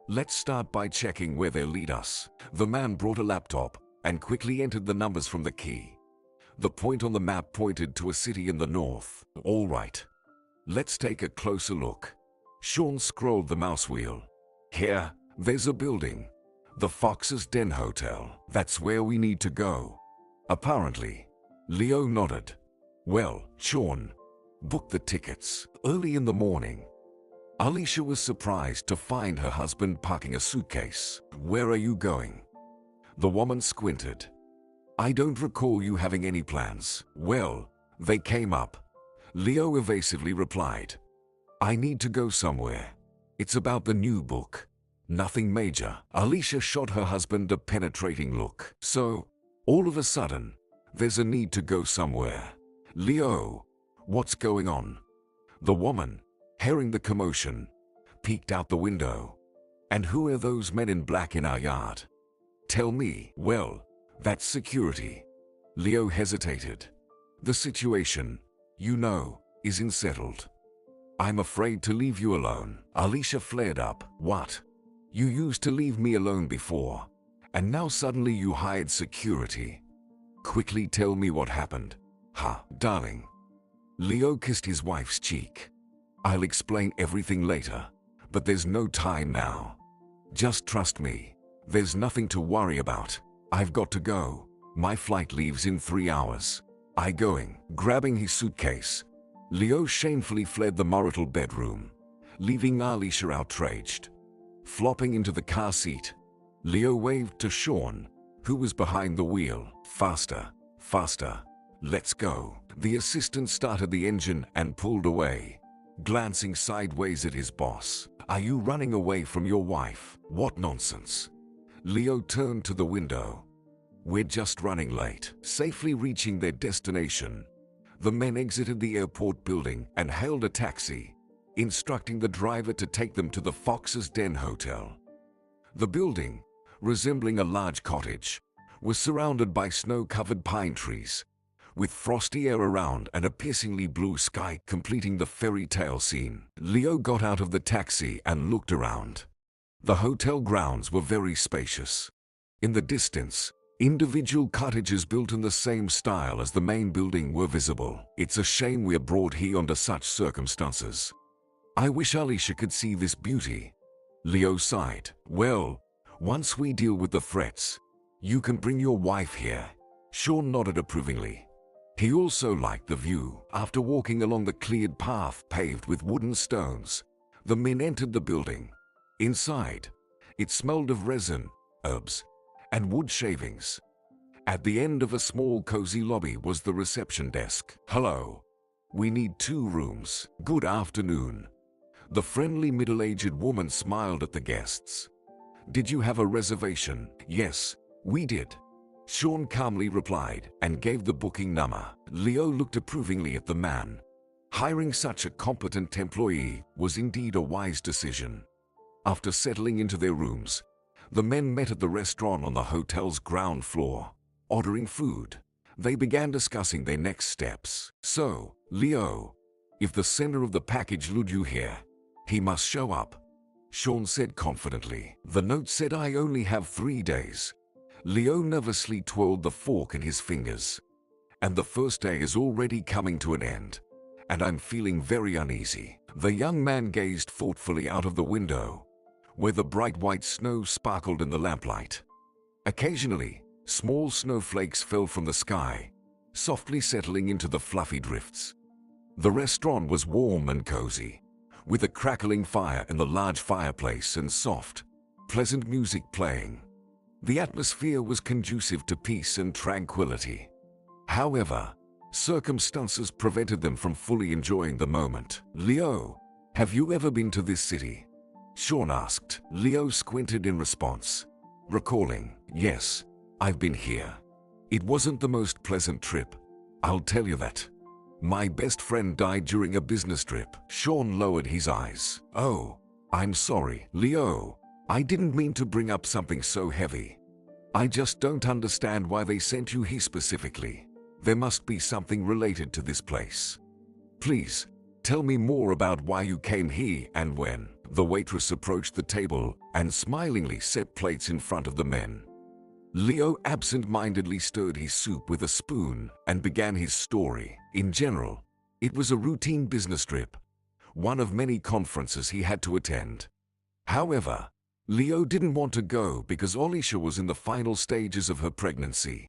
"Let's start by checking where they'll lead us." The man brought a laptop and quickly entered the numbers from the key. The point on the map pointed to a city in the north. "All right, let's take a closer look." Sean scrolled the mouse wheel. "Here, there's a building. The Fox's Den Hotel. That's where we need to go." "Apparently." Leo nodded. "Well, Sean, book the tickets." Early in the morning, ALISHA was surprised to find her husband parking a suitcase. "Where are you going?" The woman squinted. "I don't recall you having any plans." "Well, they came up," Leo evasively replied. "I need to go somewhere. It's about the new book. Nothing major." ALISHA shot her husband a penetrating look. "So, all of a sudden, there's a need to go somewhere. Leo, what's going on?" The woman, hearing the commotion, peeked out the window. "And who are those men in black in our yard?" "Tell me." "Well, that's security." Leo hesitated. "The situation, you know, is unsettled. I'm afraid to leave you alone." ALISHA flared up. "What? You used to leave me alone before, and now suddenly you hired security. Quickly tell me what happened." "Ha, darling." Leo kissed his wife's cheek. "I'll explain everything later, but there's no time now. Just trust me. There's nothing to worry about. I've got to go. My flight leaves in 3 hours. I going." Grabbing his suitcase, Leo shamefully fled the marital bedroom, leaving ALISHA outraged. Flopping into the car seat, Leo waved to Sean, who was behind the wheel. "Faster, faster. Let's go." The assistant started the engine and pulled away, glancing sideways at his boss. "Are you running away from your wife?" "What nonsense." Leo turned to the window. "We're just running late." Safely reaching their destination, the men exited the airport building and hailed a taxi, instructing the driver to take them to the Fox's Den Hotel. The building, resembling a large cottage, was surrounded by snow-covered pine trees, with frosty air around and a piercingly blue sky completing the fairy tale scene. Leo got out of the taxi and looked around. The hotel grounds were very spacious. In the distance, individual cottages built in the same style as the main building were visible. It's a shame we're brought here under such circumstances. I wish ALISHA could see this beauty. Leo sighed. Well, once we deal with the threats, you can bring your wife here. Sean nodded approvingly. He also liked the view. After walking along the cleared path paved with wooden stones, the men entered the building. Inside, it smelled of resin, herbs, and wood shavings. At the end of a small cozy lobby was the reception desk. Hello. We need 2 rooms. Good afternoon. The friendly middle-aged woman smiled at the guests. Did you have a reservation? Yes, we did. Sean calmly replied and gave the booking number. Leo looked approvingly at the man. Hiring such a competent employee was indeed a wise decision. After settling into their rooms, the men met at the restaurant on the hotel's ground floor. Ordering food, they began discussing their next steps. So, Leo, if the sender of the package lured you here, he must show up, Sean said confidently. The note said I only have 3 days. Leo nervously twirled the fork in his fingers. And the first day is already coming to an end, and I'm feeling very uneasy. The young man gazed thoughtfully out of the window, where the bright white snow sparkled in the lamplight. Occasionally, small snowflakes fell from the sky, softly settling into the fluffy drifts. The restaurant was warm and cozy, with a crackling fire in the large fireplace and soft, pleasant music playing. The atmosphere was conducive to peace and tranquility. However, circumstances prevented them from fully enjoying the moment. Leo, have you ever been to this city? Sean asked. Leo squinted in response, recalling, yes, I've been here. It wasn't the most pleasant trip, I'll tell you that. My best friend died during a business trip. Sean lowered his eyes. Oh, I'm sorry, Leo. I didn't mean to bring up something so heavy. I just don't understand why they sent you here specifically. There must be something related to this place. Please, tell me more about why you came here and when. The waitress approached the table and smilingly set plates in front of the men. Leo absent-mindedly stirred his soup with a spoon and began his story. In general, it was a routine business trip, one of many conferences he had to attend. However, Leo didn't want to go because ALISHA was in the final stages of her pregnancy.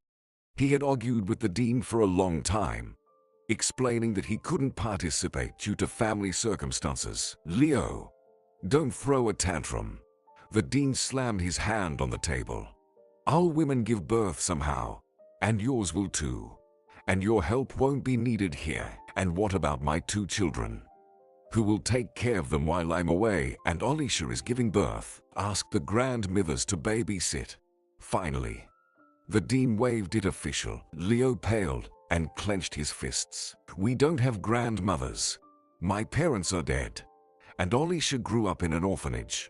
He had argued with the dean for a long time, explaining that he couldn't participate due to family circumstances. Leo, don't throw a tantrum. The dean slammed his hand on the table. All women give birth somehow, and yours will too. And your help won't be needed here. And what about my 2 children? Who will take care of them while I'm away and ALISHA is giving birth? Ask the grandmothers to babysit. Finally, the dean waved it official. Leo paled and clenched his fists. We don't have grandmothers. My parents are dead, and ALISHA grew up in an orphanage.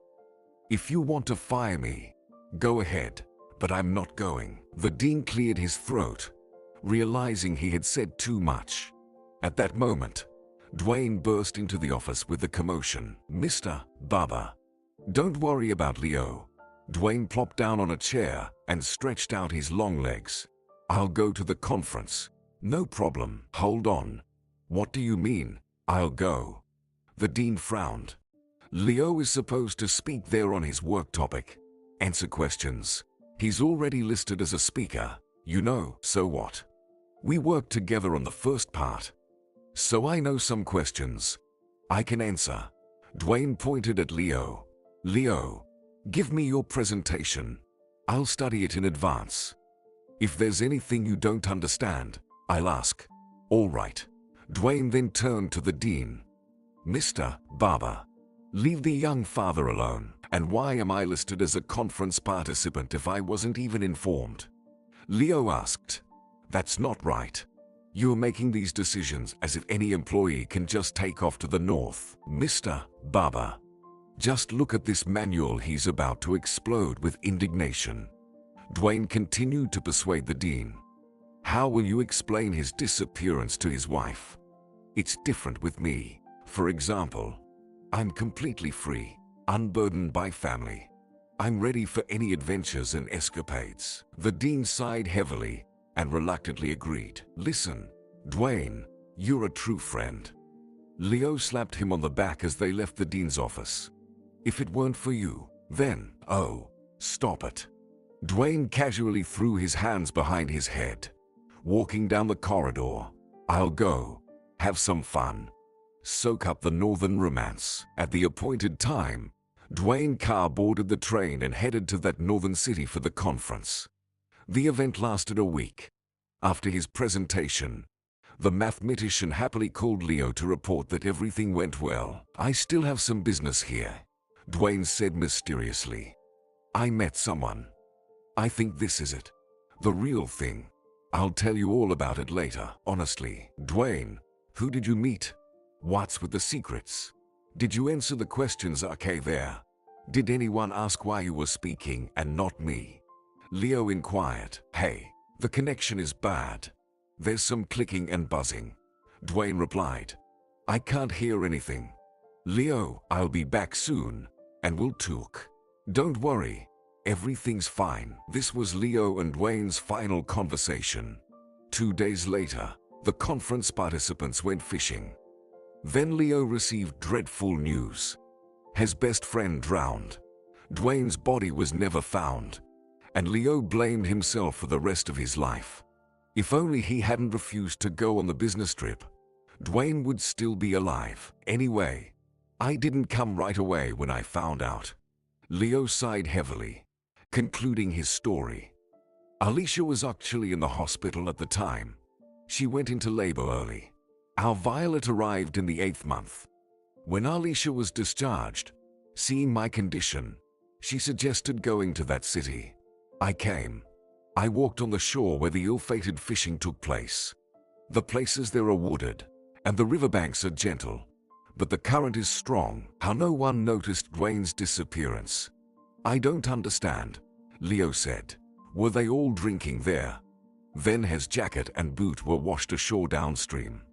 If you want to fire me, go ahead, but I'm not going. The dean cleared his throat, realizing he had said too much. At that moment, Dwayne burst into the office with the commotion. Mr. Barber, don't worry about Leo. Dwayne plopped down on a chair and stretched out his long legs. I'll go to the conference. No problem. Hold on. What do you mean, I'll go? The dean frowned. Leo is supposed to speak there on his work topic, answer questions. He's already listed as a speaker, you know. So what? We worked together on the first part, so I know some questions I can answer. Dwayne pointed at Leo. Leo, give me your presentation. I'll study it in advance. If there's anything you don't understand, I'll ask. All right. Dwayne then turned to the dean. Mr. Barber, leave the young father alone. And why am I listed as a conference participant if I wasn't even informed? Leo asked. That's not right. You're making these decisions as if any employee can just take off to the north. Mr. Barber, just look at this manual. He's about to explode with indignation. Dwayne continued to persuade the dean. How will you explain his disappearance to his wife? It's different with me. For example, I'm completely free, unburdened by family. I'm ready for any adventures and escapades. The dean sighed heavily and reluctantly agreed. Listen, Dwayne, you're a true friend. Leo slapped him on the back as they left the dean's office. If it weren't for you, then, oh, stop it. Dwayne casually threw his hands behind his head. Walking down the corridor, I'll go, have some fun, soak up the northern romance. At the appointed time, Dwayne Carr boarded the train and headed to that northern city for the conference. The event lasted a week. After his presentation, the mathematician happily called Leo to report that everything went well. I still have some business here, Dwayne said mysteriously. I met someone. I think this is it. The real thing. I'll tell you all about it later. Honestly, Dwayne, who did you meet? What's with the secrets? Did you answer the questions okay there? Did anyone ask why you were speaking and not me? Leo inquired. Hey, the connection is bad. There's some clicking and buzzing. Dwayne replied. I can't hear anything. Leo, I'll be back soon, and we'll talk. Don't worry, everything's fine. This was Leo and Dwayne's final conversation. 2 days later, the conference participants went fishing. Then Leo received dreadful news. His best friend drowned. Dwayne's body was never found, and Leo blamed himself for the rest of his life. If only he hadn't refused to go on the business trip, Dwayne would still be alive. Anyway, I didn't come right away when I found out. Leo sighed heavily, concluding his story. ALISHA was actually in the hospital at the time. She went into labor early. Our Violet arrived in the 8th month. When ALISHA was discharged, seeing my condition, she suggested going to that city. I came. I walked on the shore where the ill-fated fishing took place. The places there are wooded, and the riverbanks are gentle, but the current is strong. How no one noticed Dwayne's disappearance? I don't understand, Leo said. Were they all drinking there? Then his jacket and boot were washed ashore downstream.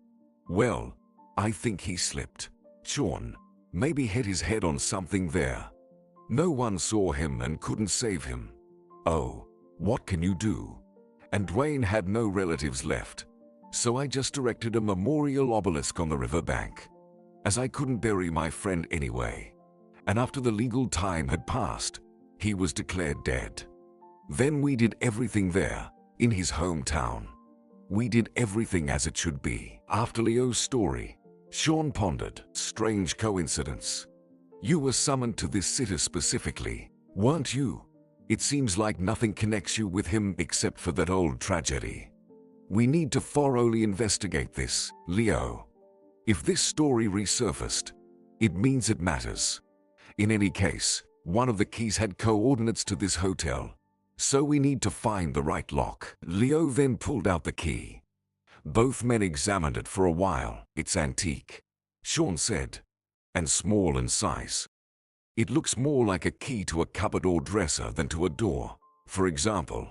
Well, I think he slipped. Sean, maybe hit his head on something there. No one saw him and couldn't save him. Oh, what can you do? And Dwayne had no relatives left, so I just erected a memorial obelisk on the riverbank, as I couldn't bury my friend anyway. And after the legal time had passed, he was declared dead. Then we did everything there, in his hometown. We did everything as it should be. After Leo's story, Sean pondered. Strange coincidence. You were summoned to this city specifically, weren't you? It seems like nothing connects you with him except for that old tragedy. We need to thoroughly investigate this, Leo. If this story resurfaced, it means it matters. In any case, one of the keys had coordinates to this hotel, so we need to find the right lock. Leo then pulled out the key. Both men examined it for a while. It's antique, Sean said, and small in size. It looks more like a key to a cupboard or dresser than to a door, for example.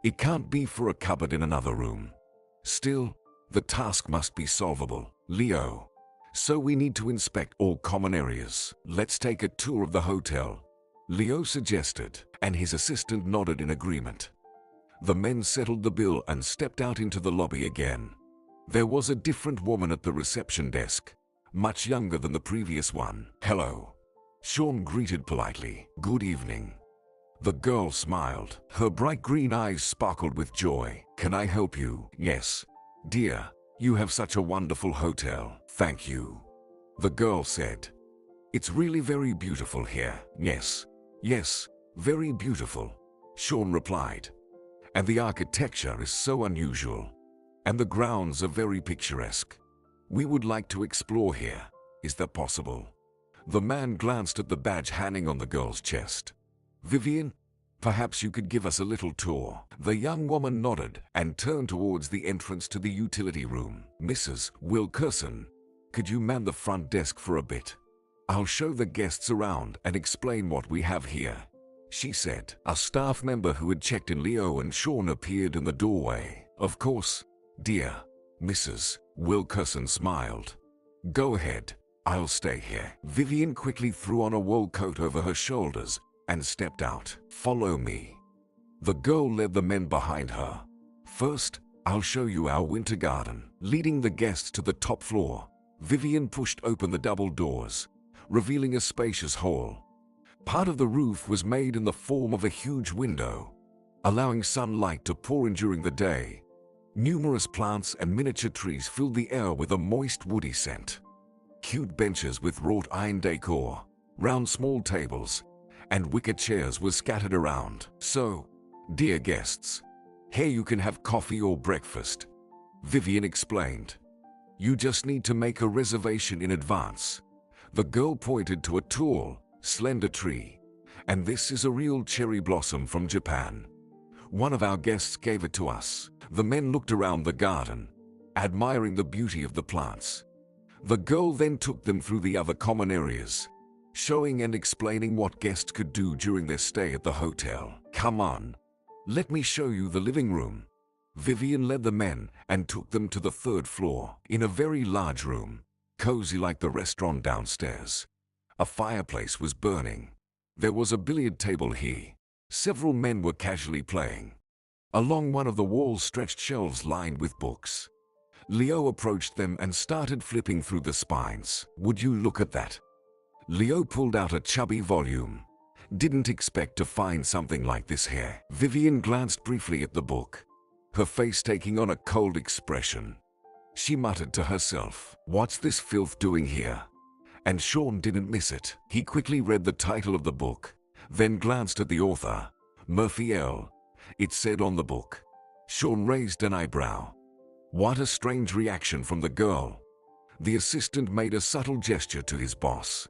It can't be for a cupboard in another room. Still, the task must be solvable, Leo. So we need to inspect all common areas. Let's take a tour of the hotel, Leo suggested, and his assistant nodded in agreement. The men settled the bill and stepped out into the lobby again. There was a different woman at the reception desk, much younger than the previous one. Hello, Sean greeted politely. Good evening. The girl smiled. Her bright green eyes sparkled with joy. Can I help you? Yes, dear. You have such a wonderful hotel. Thank you, the girl said. It's really very beautiful here. Yes, very beautiful, Sean replied. And the architecture is so unusual. And the grounds are very picturesque. We would like to explore here. Is that possible? The man glanced at the badge hanging on the girl's chest. Vivian, perhaps you could give us a little tour. The young woman nodded and turned towards the entrance to the utility room. Mrs. Wilkerson, could you man the front desk for a bit? I'll show the guests around and explain what we have here. she said. A staff member who had checked in Leo and Sean appeared in the doorway. Of course, dear Mrs. Wilkerson smiled. Go ahead, I'll stay here. Vivian quickly threw on a wool coat over her shoulders and stepped out. Follow me. The girl led the men behind her. First, I'll show you our winter garden. Leading the guests to the top floor, Vivian pushed open the double doors, revealing a spacious hall. Part of the roof was made in the form of a huge window, allowing sunlight to pour in during the day. Numerous plants and miniature trees filled the air with a moist woody scent. Cute benches with wrought iron decor, round small tables, and wicker chairs were scattered around. So, dear guests, here you can have coffee or breakfast, Vivian explained. You just need to make a reservation in advance. The girl pointed to a tall, slender tree. And this is a real cherry blossom from Japan. One of our guests gave it to us. The men looked around the garden, admiring the beauty of the plants. The girl then took them through the other common areas, showing and explaining what guests could do during their stay at the hotel. Come on, let me show you the living room. Vivian led the men and took them to the third floor. In a very large room, cozy like the restaurant downstairs, a fireplace was burning. There was a billiard table here. Several men were casually playing. Along one of the walls stretched shelves lined with books. Leo approached them and started flipping through the spines. Would you look at that? Leo pulled out a chubby volume. Didn't expect to find something like this here. Vivian glanced briefly at the book, her face taking on a cold expression. She muttered to herself, "What's this filth doing here?" And Sean didn't miss it. He quickly read the title of the book, then glanced at the author, Murphy L. It said on the book. Sean raised an eyebrow. What a strange reaction from the girl. The assistant made a subtle gesture to his boss.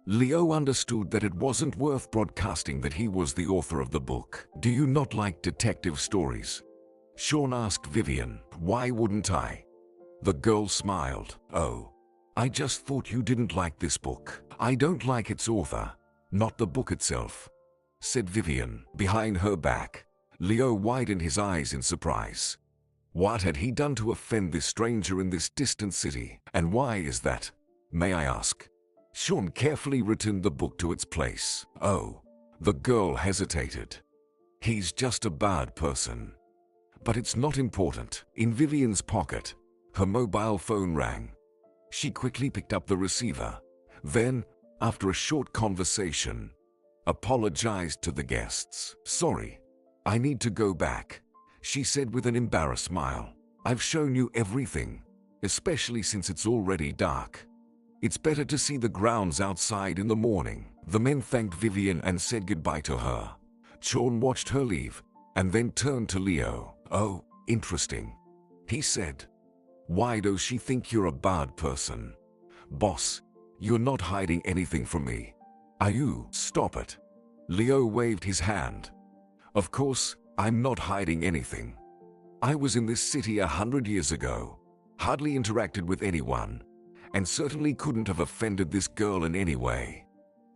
Leo understood that it wasn't worth broadcasting that he was the author of the book. Do you not like detective stories? Sean asked Vivian. Why wouldn't I? The girl smiled. Oh, I just thought you didn't like this book. I don't like its author, not the book itself, said Vivian. Behind her back, Leo widened his eyes in surprise. What had he done to offend this stranger in this distant city? And why is that, may I ask? Sean carefully returned the book to its place. Oh, the girl hesitated. He's just a bad person. But it's not important. In Vivian's pocket, her mobile phone rang. She quickly picked up the receiver. Then, after a short conversation, apologized to the guests. Sorry, I need to go back, she said with an embarrassed smile. I've shown you everything, especially since it's already dark. It's better to see the grounds outside in the morning. The men thanked Vivian and said goodbye to her. Sean watched her leave and then turned to Leo. Oh, interesting, he said. Why does she think you're a bad person? Boss, you're not hiding anything from me, are you? Stop it. Leo waved his hand. Of course, I'm not hiding anything. I was in this city 100 years ago, hardly interacted with anyone, and certainly couldn't have offended this girl in any way.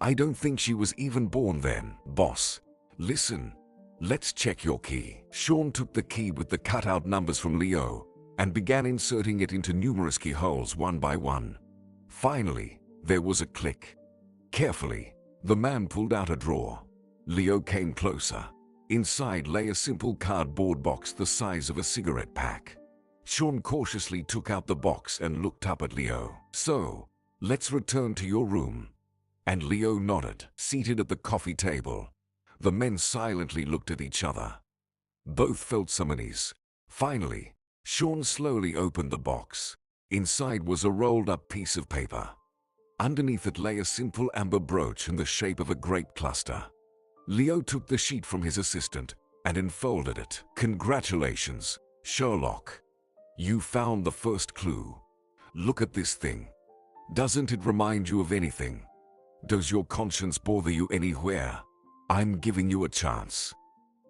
I don't think she was even born then. Boss, listen, let's check your key. Sean took the key with the cutout numbers from Leo and began inserting it into numerous keyholes one by one. Finally, there was a click. Carefully, the man pulled out a drawer. Leo came closer. Inside lay a simple cardboard box the size of a cigarette pack. Sean cautiously took out the box and looked up at Leo. So, let's return to your room. And Leo nodded. Seated at the coffee table, the men silently looked at each other. Both felt some unease. Finally, Sean slowly opened the box. Inside was a rolled-up piece of paper. Underneath it lay a simple amber brooch in the shape of a grape cluster. Leo took the sheet from his assistant and unfolded it. Congratulations, Sherlock. You found the first clue. Look at this thing. Doesn't it remind you of anything? Does your conscience bother you anywhere? I'm giving you a chance.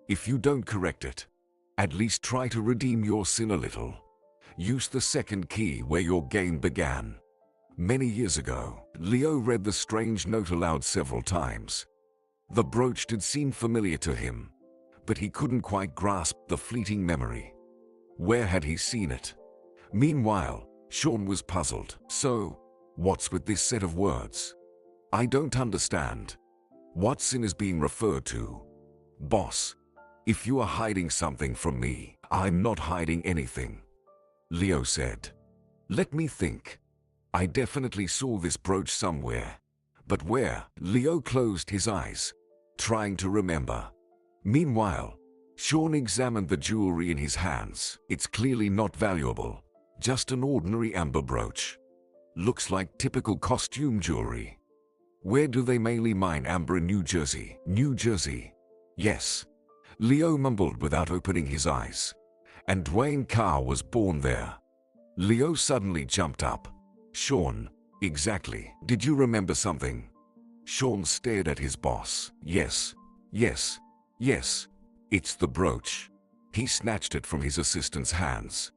If you don't correct it, at least try to redeem your sin a little. Use the second key where your game began. Many years ago, Leo read the strange note aloud several times. The brooch did seem familiar to him, but he couldn't quite grasp the fleeting memory. Where had he seen it? Meanwhile, Sean was puzzled. So, what's with this set of words? I don't understand. What sin is being referred to? Boss, if you are hiding something from me, I'm not hiding anything, Leo said. Let me think. I definitely saw this brooch somewhere. But where? Leo closed his eyes, trying to remember. Meanwhile, Sean examined the jewelry in his hands. It's clearly not valuable, just an ordinary amber brooch. Looks like typical costume jewelry. Where do they mainly mine amber in New Jersey? New Jersey. Yes, Leo mumbled without opening his eyes. And Dwayne Carr was born there. Leo suddenly jumped up. Sean, exactly. Did you remember something? Sean stared at his boss. Yes, yes, yes. It's the brooch. He snatched it from his assistant's hands.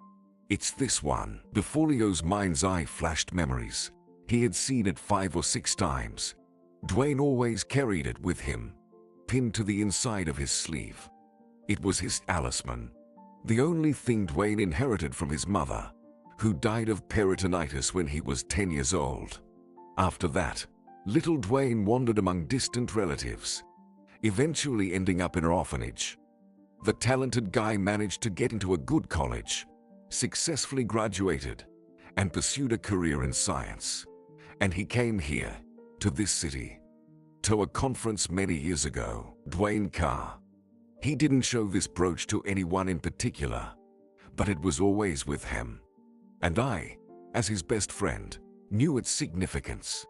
It's this one. Before Leo's mind's eye flashed memories. He had seen it 5 or 6 times. Dwayne always carried it with him, pinned to the inside of his sleeve. It was his talisman, the only thing Dwayne inherited from his mother, who died of peritonitis when he was 10 years old. After that, little Dwayne wandered among distant relatives, eventually ending up in an orphanage. The talented guy managed to get into a good college, successfully graduated, and pursued a career in science. And he came here, to this city, to a conference many years ago. Dwayne Carr. He didn't show this brooch to anyone in particular, but it was always with him. And I, as his best friend, knew its significance.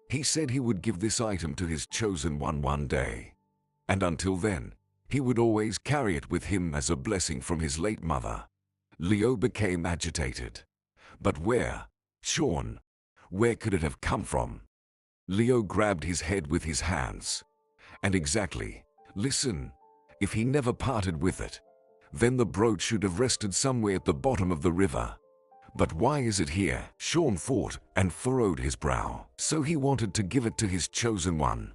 He said he would give this item to his chosen one day. And until then, he would always carry it with him as a blessing from his late mother. Leo became agitated. But where? Sean, where could it have come from? Leo grabbed his head with his hands. And exactly, listen, if he never parted with it, then the brooch should have rested somewhere at the bottom of the river. But why is it here? Sean thought and furrowed his brow. So he wanted to give it to his chosen one.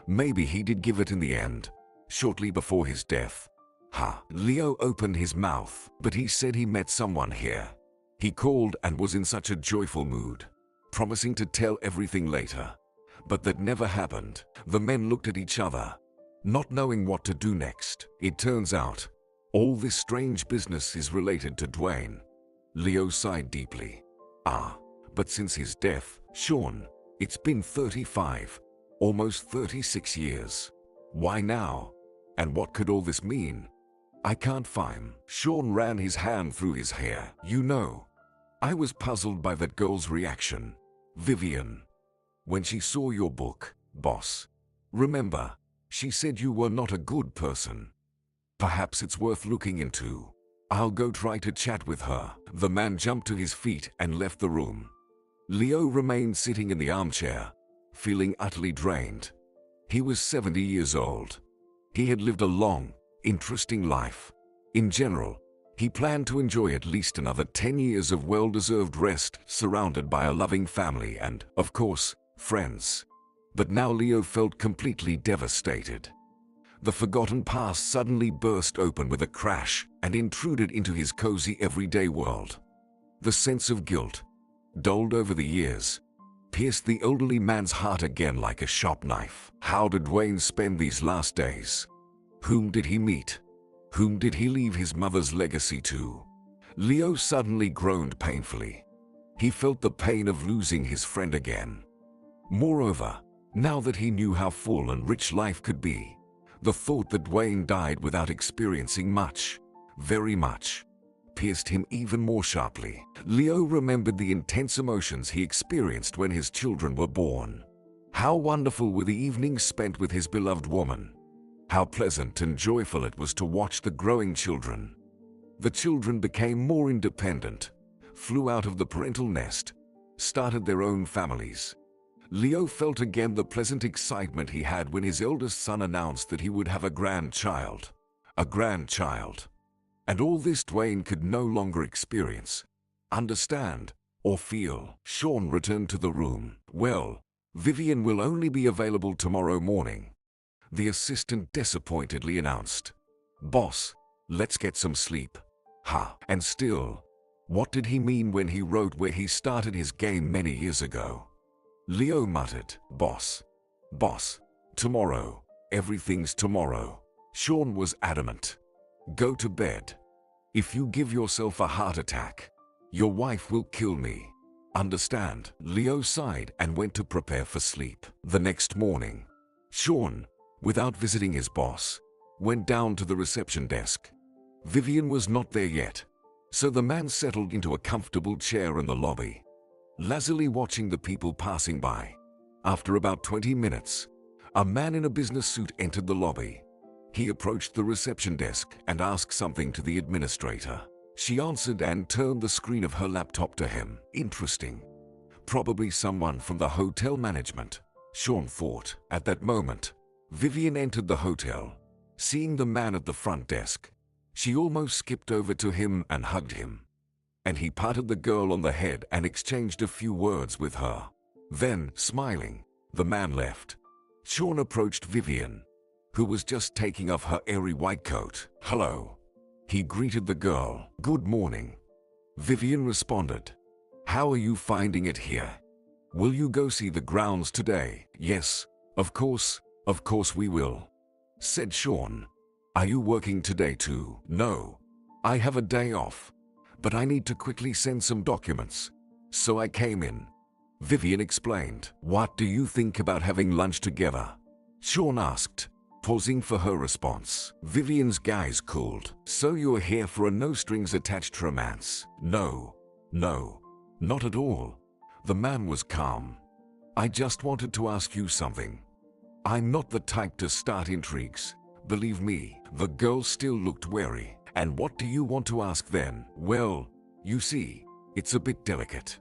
Maybe he did give it in the end, shortly before his death. Leo opened his mouth, but he said he met someone here. He called and was in such a joyful mood, promising to tell everything later. But that never happened. The men looked at each other, not knowing what to do next. It turns out, all this strange business is related to Dwayne. Leo sighed deeply. But since his death, Sean, it's been 35, almost 36 years. Why now? And what could all this mean? I can't find. Sean ran his hand through his hair. You know, I was puzzled by that girl's reaction, Vivian, when she saw your book, boss. Remember, she said you were not a good person. Perhaps it's worth looking into. I'll go try to chat with her. The man jumped to his feet and left the room. Leo remained sitting in the armchair, feeling utterly drained. He was 70 years old. He had lived a long, interesting life. In general, he planned to enjoy at least another 10 years of well-deserved rest, surrounded by a loving family and, of course, friends. But now Leo felt completely devastated. The forgotten past suddenly burst open with a crash and intruded into his cozy everyday world. The sense of guilt, dulled over the years, pierced the elderly man's heart again like a sharp knife. How did Dwayne spend these last days? Whom did he meet? Whom did he leave his mother's legacy to? Leo suddenly groaned painfully. He felt the pain of losing his friend again. Moreover, now that he knew how full and rich life could be, the thought that Dwayne died without experiencing much, very much, pierced him even more sharply. Leo remembered the intense emotions he experienced when his children were born. How wonderful were the evenings spent with his beloved woman. How pleasant and joyful it was to watch the growing children. The children became more independent, flew out of the parental nest, started their own families. Leo felt again the pleasant excitement he had when his eldest son announced that he would have a grandchild. A grandchild. And all this Dwayne could no longer experience, understand, or feel. Sean returned to the room. Well, Vivian will only be available tomorrow morning. The assistant disappointedly announced, "Boss, let's get some sleep." Ha, and still, what did he mean when he wrote where he started his game many years ago? Leo muttered, Boss, tomorrow, everything's tomorrow." Sean was adamant. "Go to bed. If you give yourself a heart attack, your wife will kill me. Understand?" Leo sighed and went to prepare for sleep. The next morning, Sean, without visiting his boss, went down to the reception desk. Vivian was not there yet, so the man settled into a comfortable chair in the lobby, lazily watching the people passing by. After about 20 minutes, a man in a business suit entered the lobby. He approached the reception desk and asked something to the administrator. She answered and turned the screen of her laptop to him. Interesting. Probably someone from the hotel management, Sean thought. At that moment, Vivian entered the hotel. Seeing the man at the front desk, she almost skipped over to him and hugged him. And he patted the girl on the head and exchanged a few words with her. Then, smiling, the man left. Sean approached Vivian, who was just taking off her airy white coat. "Hello." He greeted the girl. "Good morning." Vivian responded. "How are you finding it here? Will you go see the grounds today?" "Yes, of course we will," said Sean. "Are you working today too?" "No, I have a day off, but I need to quickly send some documents, so I came in," Vivian explained. "What do you think about having lunch together?" Sean asked, pausing for her response. Vivian's gaze cooled. "So you're here for a no-strings-attached romance?" No, not at all." The man was calm. "I just wanted to ask you something. I'm not the type to start intrigues, believe me." The girl still looked wary. "And what do you want to ask then?" "Well, you see, it's a bit delicate.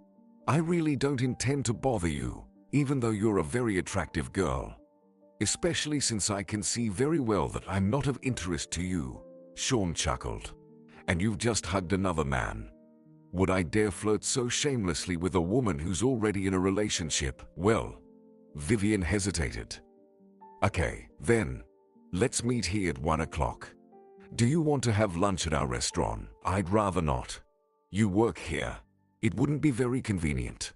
I really don't intend to bother you, even though you're a very attractive girl. Especially since I can see very well that I'm not of interest to you." Sean chuckled. "And you've just hugged another man. Would I dare flirt so shamelessly with a woman who's already in a relationship?" "Well," Vivian hesitated. "Okay, then, let's meet here at 1 o'clock. Do you want to have lunch at our restaurant?" "I'd rather not. You work here. It wouldn't be very convenient.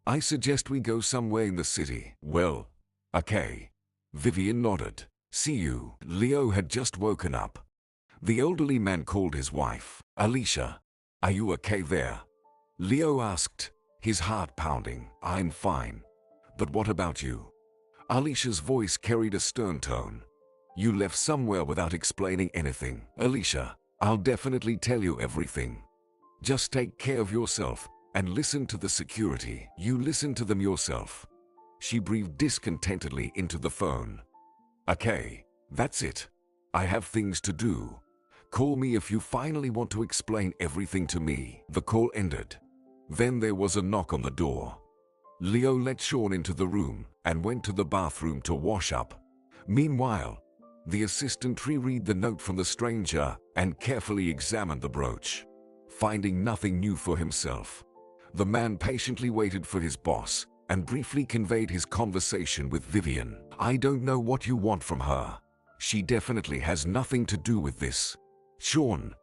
I suggest we go somewhere in the city." "Well, okay." Vivian nodded. "See you." Leo had just woken up. The elderly man called his wife. "ALISHA, are you okay there?" Leo asked, his heart pounding. "I'm fine. But what about you?" ALISHA's voice carried a stern tone. "You left somewhere without explaining anything." "ALISHA, I'll definitely tell you everything. Just take care of yourself and listen to the security." "You listen to them yourself." She breathed discontentedly into the phone. "Okay, that's it. I have things to do. Call me if you finally want to explain everything to me." The call ended. Then there was a knock on the door. Leo let Sean into the room and went to the bathroom to wash up. Meanwhile, the assistant reread the note from the stranger and carefully examined the brooch. Finding nothing new for himself, the man patiently waited for his boss and briefly conveyed his conversation with Vivian. "I don't know what you want from her. She definitely has nothing to do with this, Sean,"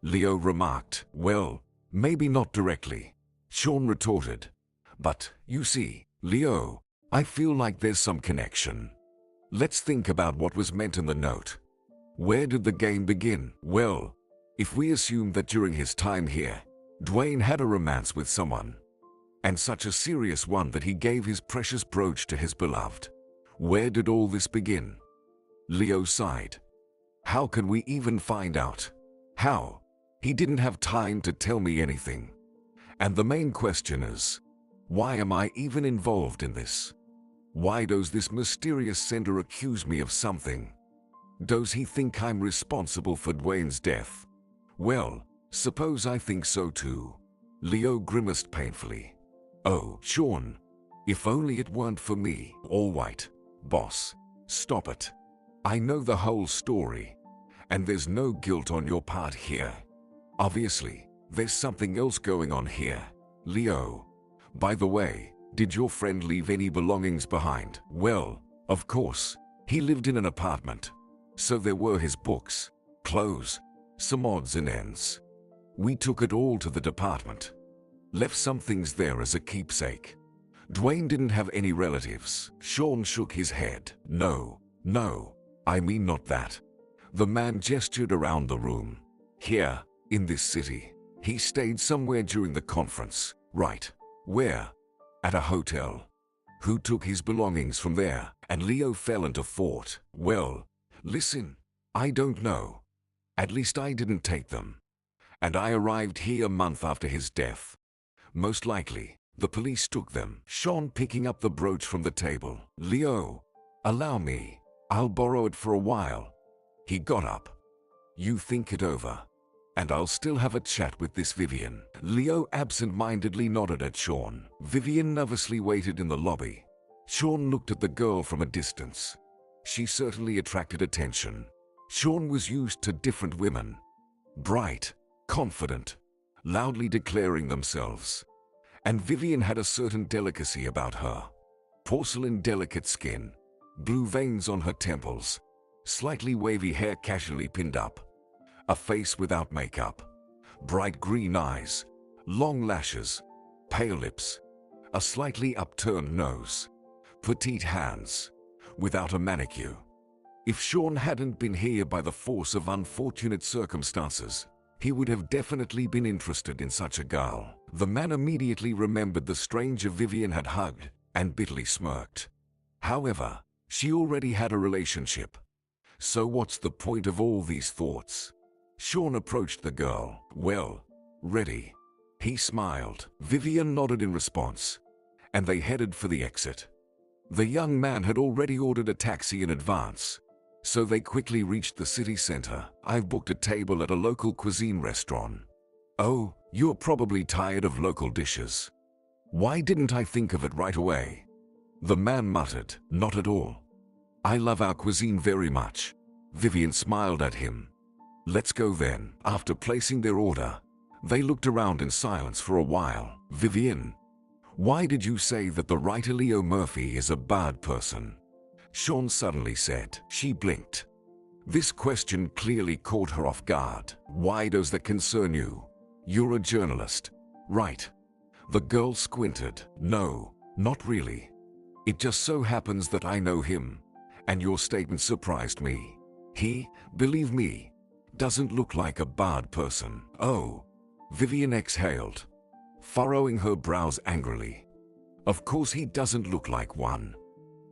Leo remarked. "Well, maybe not directly," Sean retorted. "But, you see, Leo, I feel like there's some connection. Let's think about what was meant in the note. Where did the game begin?" "Well, if we assume that during his time here, Dwayne had a romance with someone, and such a serious one that he gave his precious brooch to his beloved. Where did all this begin?" Leo sighed. "How can we even find out? How? He didn't have time to tell me anything. And the main question is, why am I even involved in this? Why does this mysterious sender accuse me of something? Does he think I'm responsible for Dwayne's death? Well, suppose I think so too." Leo grimaced painfully. "Oh, Sean, if only it weren't for me." "All right, boss, stop it. I know the whole story, and there's no guilt on your part here. Obviously, there's something else going on here. Leo, by the way, did your friend leave any belongings behind?" "Well, of course. He lived in an apartment, so there were his books, clothes, some odds and ends. We took it all to the department. Left some things there as a keepsake. Dwayne didn't have any relatives. Sean shook his head. No, I mean not that. The man gestured around the room. Here, in this city. He stayed somewhere during the conference. Right. Where? At a hotel. Who took his belongings from there? And Leo fell into thought. Well, listen, I don't know. At least I didn't take them. And I arrived here a month after his death. Most likely, the police took them. Sean picking up the brooch from the table. Leo, allow me. I'll borrow it for a while. He got up. You think it over. And I'll still have a chat with this Vivian. Leo absent-mindedly nodded at Sean. Vivian nervously waited in the lobby. Sean looked at the girl from a distance. She certainly attracted attention. Sean was used to different women. Bright, confident, loudly declaring themselves. And Vivian had a certain delicacy about her. Porcelain delicate skin, blue veins on her temples, slightly wavy hair casually pinned up. A face without makeup, bright green eyes, long lashes, pale lips, a slightly upturned nose, petite hands, without a manicure. If Sean hadn't been here by the force of unfortunate circumstances, he would have definitely been interested in such a girl. The man immediately remembered the stranger Vivian had hugged and bitterly smirked. However, she already had a relationship. So what's the point of all these thoughts? Sean approached the girl. Well, ready? He smiled. Vivian nodded in response, and they headed for the exit. The young man had already ordered a taxi in advance, so they quickly reached the city center. I've booked a table at a local cuisine restaurant. Oh, you're probably tired of local dishes. Why didn't I think of it right away? The man muttered. Not at all. I love our cuisine very much. Vivian smiled at him. Let's go then. After placing their order, they looked around in silence for a while. Vivian, why did you say that the writer Leo Murphy is a bad person? Sean suddenly said. She blinked. This question clearly caught her off guard. Why does that concern you? You're a journalist, right? The girl squinted. No, not really. It just so happens that I know him, and your statement surprised me. He, believe me, doesn't look like a bad person. Oh, Vivian exhaled, furrowing her brows angrily. Of course he doesn't look like one.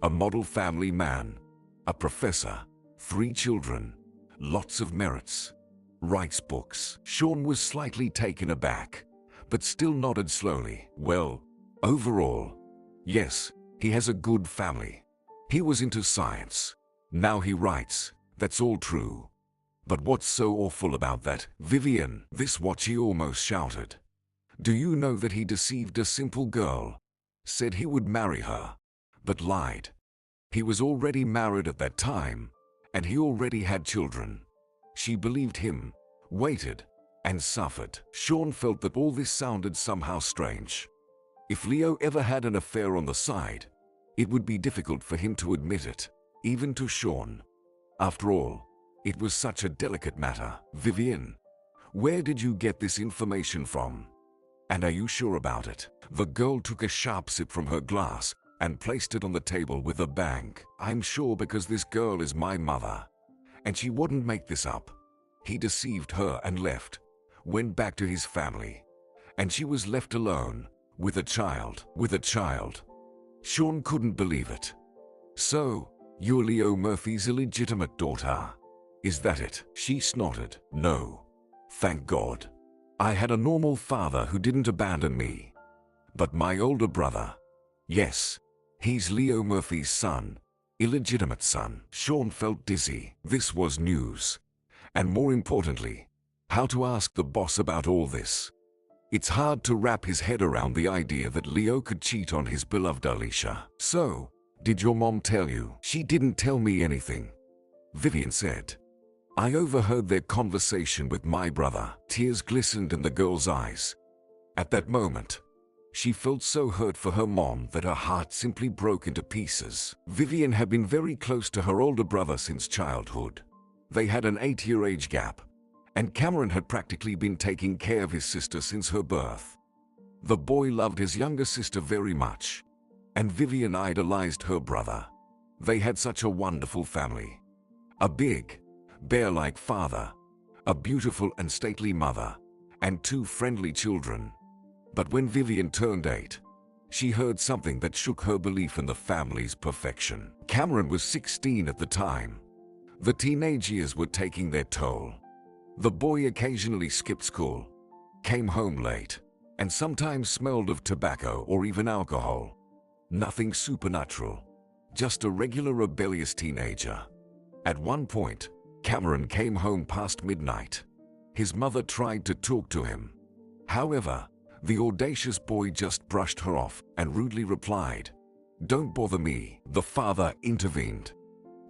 A model family man, a professor, 3 children, lots of merits, writes books. Sean was slightly taken aback, but still nodded slowly. Well, overall, yes, he has a good family. He was into science. Now he writes. That's all true. But what's so awful about that? Vivian, this what she almost shouted. Do you know that he deceived a simple girl? Said he would marry her, but lied. He was already married at that time, and he already had children. She believed him, waited, and suffered. Sean felt that all this sounded somehow strange. If Leo ever had an affair on the side, it would be difficult for him to admit it, even to Sean. After all, it was such a delicate matter. Vivian, where did you get this information from? And are you sure about it? The girl took a sharp sip from her glass and placed it on the table with a bang. I'm sure because this girl is my mother, and she wouldn't make this up. He deceived her and left, went back to his family, and she was left alone, with a child. Sean couldn't believe it. So, you're Leo Murphy's illegitimate daughter. Is that it? She snorted. No. Thank God. I had a normal father who didn't abandon me. But my older brother, yes, he's Leo Murphy's son, illegitimate son. Sean felt dizzy. This was news. And more importantly, how to ask the boss about all this. It's hard to wrap his head around the idea that Leo could cheat on his beloved ALISHA. So, did your mom tell you? She didn't tell me anything, Vivian said. I overheard their conversation with my brother. Tears glistened in the girl's eyes. At that moment, She felt so hurt for her mom that her heart simply broke into pieces. Vivian had been very close to her older brother since childhood. They had an 8-year age gap, and Cameron had practically been taking care of his sister since her birth. The boy loved his younger sister very much, and Vivian idolized her brother. They had such a wonderful family. A big, bear-like father, a beautiful and stately mother, and 2 friendly children. But when Vivian turned 8, she heard something that shook her belief in the family's perfection. Cameron was 16 at the time. The teenage years were taking their toll. The boy occasionally skipped school, came home late, and sometimes smelled of tobacco or even alcohol. Nothing supernatural, just a regular rebellious teenager. At one point, Cameron came home past midnight. His mother tried to talk to him. However, the audacious boy just brushed her off and rudely replied, "Don't bother me." The father intervened.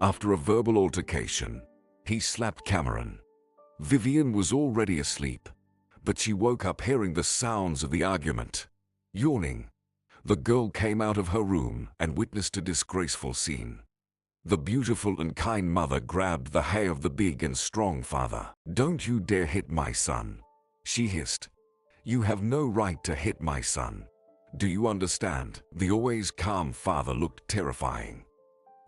After a verbal altercation, he slapped Cameron. Vivian was already asleep, but she woke up hearing the sounds of the argument. Yawning, the girl came out of her room and witnessed a disgraceful scene. The beautiful and kind mother grabbed the hair of the big and strong father. "Don't you dare hit my son," she hissed. "You have no right to hit my son. Do you understand?" The always calm father looked terrifying.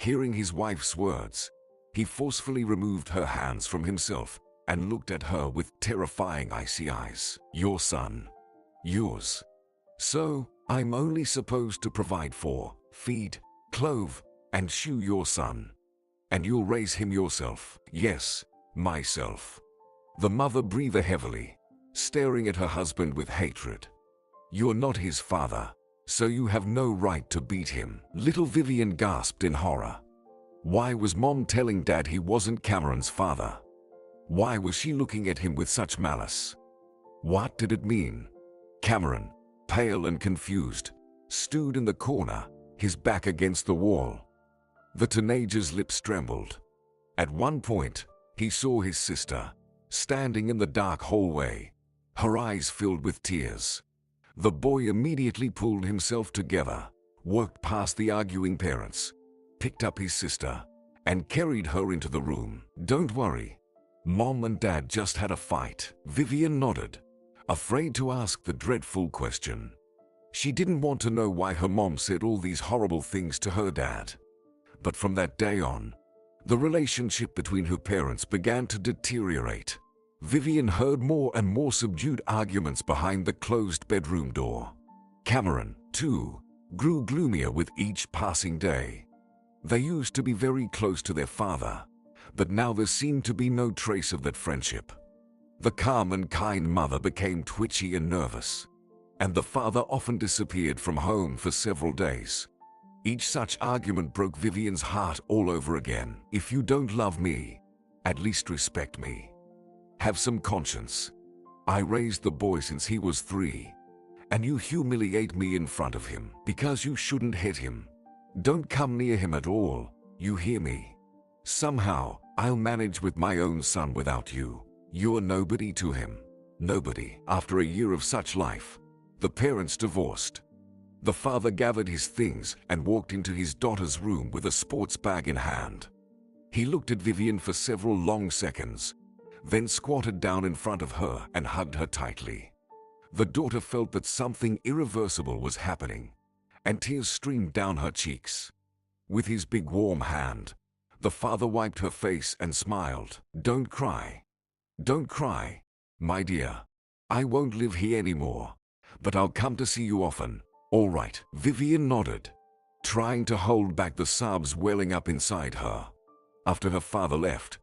Hearing his wife's words, he forcefully removed her hands from himself and looked at her with terrifying icy eyes. "Your son. Yours. So, I'm only supposed to provide for, feed, clothe, and shoe your son. And you'll raise him yourself?" "Yes, myself." The mother breathed heavily, staring at her husband with hatred. "You're not his father, so you have no right to beat him." Little Vivian gasped in horror. Why was Mom telling Dad he wasn't Cameron's father? Why was she looking at him with such malice? What did it mean? Cameron, pale and confused, stood in the corner, his back against the wall. The teenager's lips trembled. At one point, he saw his sister, standing in the dark hallway, her eyes filled with tears. The boy immediately pulled himself together, walked past the arguing parents, picked up his sister, and carried her into the room. "Don't worry. Mom and Dad just had a fight." Vivian nodded, afraid to ask the dreadful question. She didn't want to know why her mom said all these horrible things to her dad. But from that day on, the relationship between her parents began to deteriorate. Vivian heard more and more subdued arguments behind the closed bedroom door. Cameron, too, grew gloomier with each passing day. They used to be very close to their father, but now there seemed to be no trace of that friendship. The calm and kind mother became twitchy and nervous, and the father often disappeared from home for several days. Each such argument broke Vivian's heart all over again. "If you don't love me, at least respect me. Have some conscience. I raised the boy since he was 3, and you humiliate me in front of him because you shouldn't hit him. Don't come near him at all, you hear me? Somehow, I'll manage with my own son without you. You're nobody to him. Nobody." After a year of such life, the parents divorced. The father gathered his things and walked into his daughter's room with a sports bag in hand. He looked at Vivian for several long seconds, then squatted down in front of her and hugged her tightly. The daughter felt that something irreversible was happening, and tears streamed down her cheeks. With his big warm hand, the father wiped her face and smiled. "Don't cry. Don't cry, my dear. I won't live here anymore, but I'll come to see you often, all right?" Vivian nodded, trying to hold back the sobs welling up inside her. After her father left,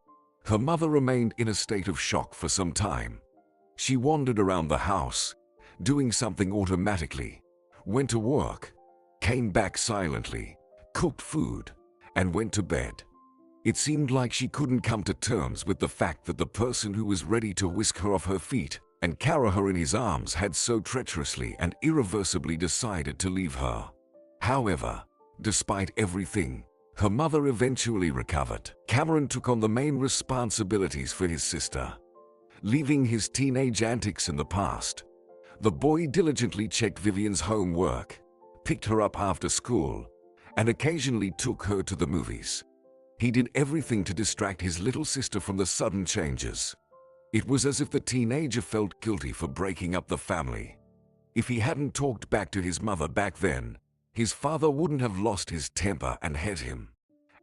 her mother remained in a state of shock for some time. She wandered around the house, doing something automatically, went to work, came back silently, cooked food, and went to bed. It seemed like she couldn't come to terms with the fact that the person who was ready to whisk her off her feet and carry her in his arms had so treacherously and irreversibly decided to leave her. However, despite everything, her mother eventually recovered. Cameron took on the main responsibilities for his sister. Leaving his teenage antics in the past, The boy diligently checked Vivian's homework, picked her up after school, and occasionally took her to the movies. He did everything to distract his little sister from the sudden changes. It was as if the teenager felt guilty for breaking up the family. If he hadn't talked back to his mother back then, his father wouldn't have lost his temper and hit him.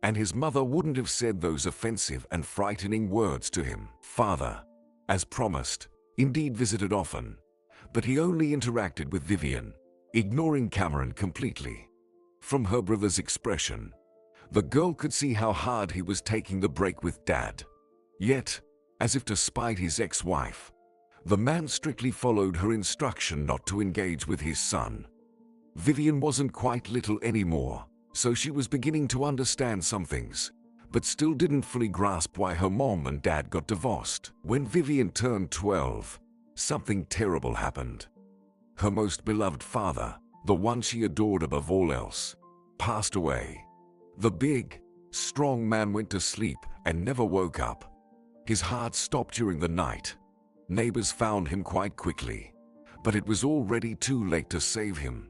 And his mother wouldn't have said those offensive and frightening words to him. Father, as promised, indeed visited often, but he only interacted with Vivian, ignoring Cameron completely. From her brother's expression, the girl could see how hard he was taking the break with Dad. Yet, as if to spite his ex-wife, the man strictly followed her instruction not to engage with his son. Vivian wasn't quite little anymore, so she was beginning to understand some things, but still didn't fully grasp why her mom and dad got divorced. When Vivian turned 12, something terrible happened. Her most beloved father, the one she adored above all else, passed away. The big, strong man went to sleep and never woke up. His heart stopped during the night. Neighbors found him quite quickly, but it was already too late to save him.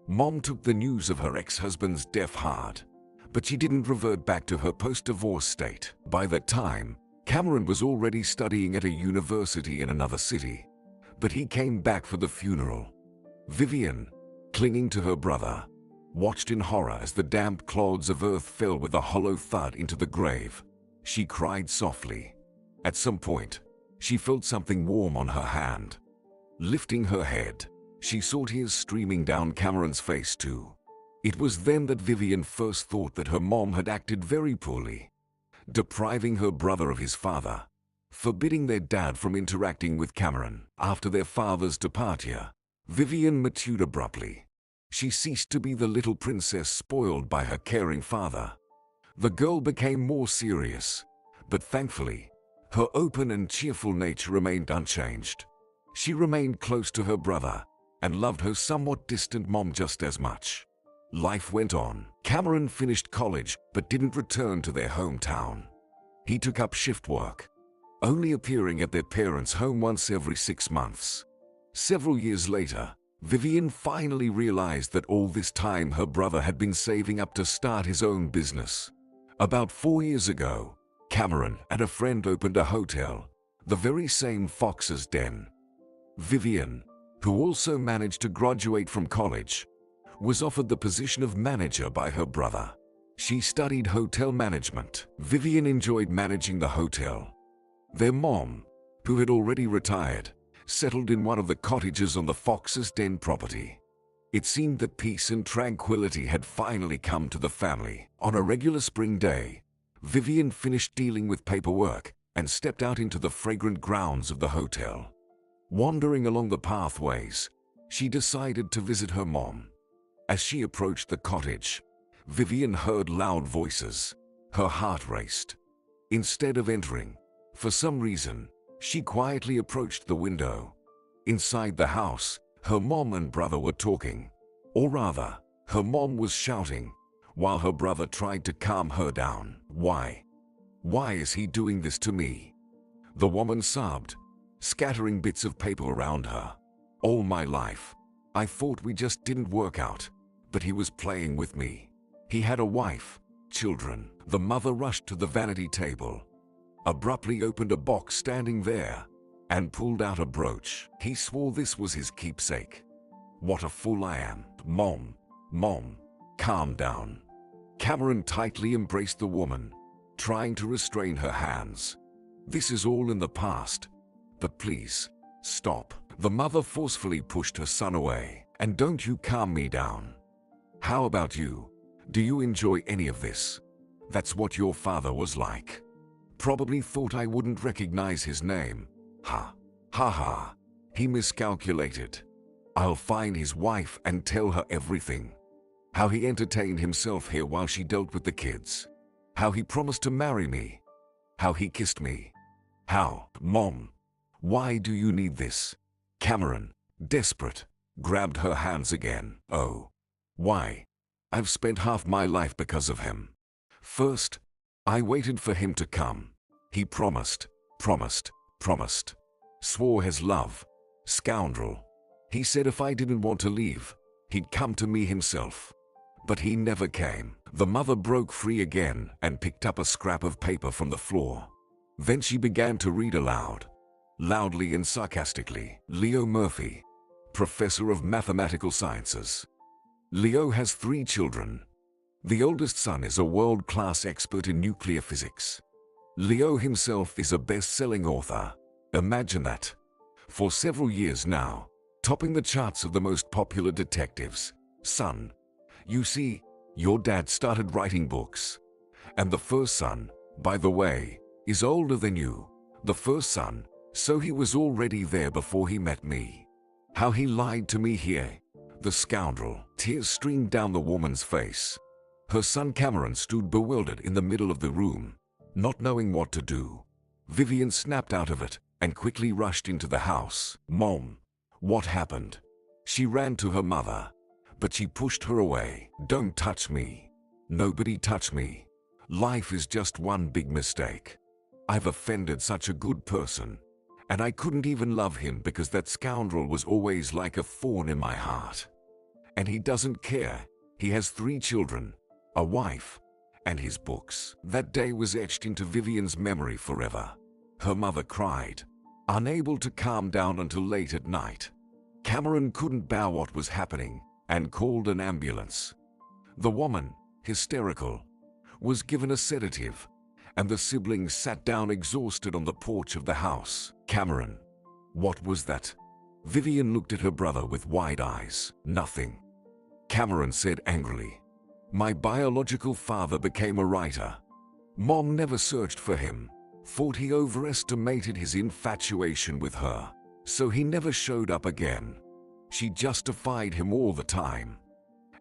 Mom took the news of her ex-husband's death hard, but she didn't revert back to her post-divorce state. By that time, Cameron was already studying at a university in another city, but he came back for the funeral. Vivian, clinging to her brother, watched in horror as the damp clods of earth fell with a hollow thud into the grave. She cried softly. At some point, she felt something warm on her hand. Lifting her head, she saw tears streaming down Cameron's face too. It was then that Vivian first thought that her mom had acted very poorly, depriving her brother of his father, forbidding their dad from interacting with Cameron. After their father's departure, Vivian matured abruptly. She ceased to be the little princess spoiled by her caring father. The girl became more serious, but thankfully, her open and cheerful nature remained unchanged. She remained close to her brother and loved her somewhat distant mom just as much. Life went on. Cameron finished college but didn't return to their hometown. He took up shift work, only appearing at their parents' home once every 6 months. Several years later, Vivian finally realized that all this time her brother had been saving up to start his own business. About 4 years ago, Cameron and a friend opened a hotel, the very same Fox's Den. Vivian, who also managed to graduate from college, was offered the position of manager by her brother. She studied hotel management. Vivian enjoyed managing the hotel. Their mom, who had already retired, settled in one of the cottages on the Fox's Den property. It seemed that peace and tranquility had finally come to the family. On a regular spring day, Vivian finished dealing with paperwork and stepped out into the fragrant grounds of the hotel. Wandering along the pathways, she decided to visit her mom. As she approached the cottage, Vivian heard loud voices. Her heart raced. Instead of entering, for some reason, she quietly approached the window. Inside the house, her mom and brother were talking. Or rather, her mom was shouting, while her brother tried to calm her down. Why? Why is he doing this to me? The woman sobbed, scattering bits of paper around her. All my life, I thought we just didn't work out, but he was playing with me. He had a wife, children. The mother rushed to the vanity table, abruptly opened a box standing there, and pulled out a brooch. He swore this was his keepsake. What a fool I am. Mom, calm down. Cameron tightly embraced the woman, trying to restrain her hands. This is all in the past, but please, stop. The mother forcefully pushed her son away. And don't you calm me down. How about you? Do you enjoy any of this? That's what your father was like. Probably thought I wouldn't recognize his name. Ha ha. He miscalculated. I'll find his wife and tell her everything. How he entertained himself here while she dealt with the kids. How he promised to marry me. How he kissed me. How? Mom, why do you need this? Cameron, desperate, grabbed her hands again. Oh, why? I've spent half my life because of him. First, I waited for him to come. He promised. Swore his love. Scoundrel. He said if I didn't want to leave, he'd come to me himself. But he never came. The mother broke free again and picked up a scrap of paper from the floor. Then she began to read aloud, loudly and sarcastically. Leo Murphy, professor of mathematical sciences. Leo has 3 children. The oldest son is a world-class expert in nuclear physics. Leo himself is a best-selling author. Imagine that. For several years now, topping the charts of the most popular detectives. Son, you see, your dad started writing books. And the first son, by the way, is older than you. The first son, so he was already there before he met me. How he lied to me here. The scoundrel. Tears streamed down the woman's face. Her son Cameron stood bewildered in the middle of the room, not knowing what to do. Vivian snapped out of it and quickly rushed into the house. Mom, what happened? She ran to her mother, but she pushed her away. Don't touch me. Nobody touch me. Life is just one big mistake. I've offended such a good person, and I couldn't even love him because that scoundrel was always like a thorn in my heart. And he doesn't care. He has 3 children, a wife, and his books. That day was etched into Vivian's memory forever. Her mother cried, unable to calm down until late at night. Cameron couldn't bear what was happening and called an ambulance. The woman, hysterical, was given a sedative, and the siblings sat down exhausted on the porch of the house. Cameron, what was that? Vivian looked at her brother with wide eyes. Nothing. Cameron said angrily. My biological father became a writer. Mom never searched for him, thought he overestimated his infatuation with her, so he never showed up again. She justified him all the time.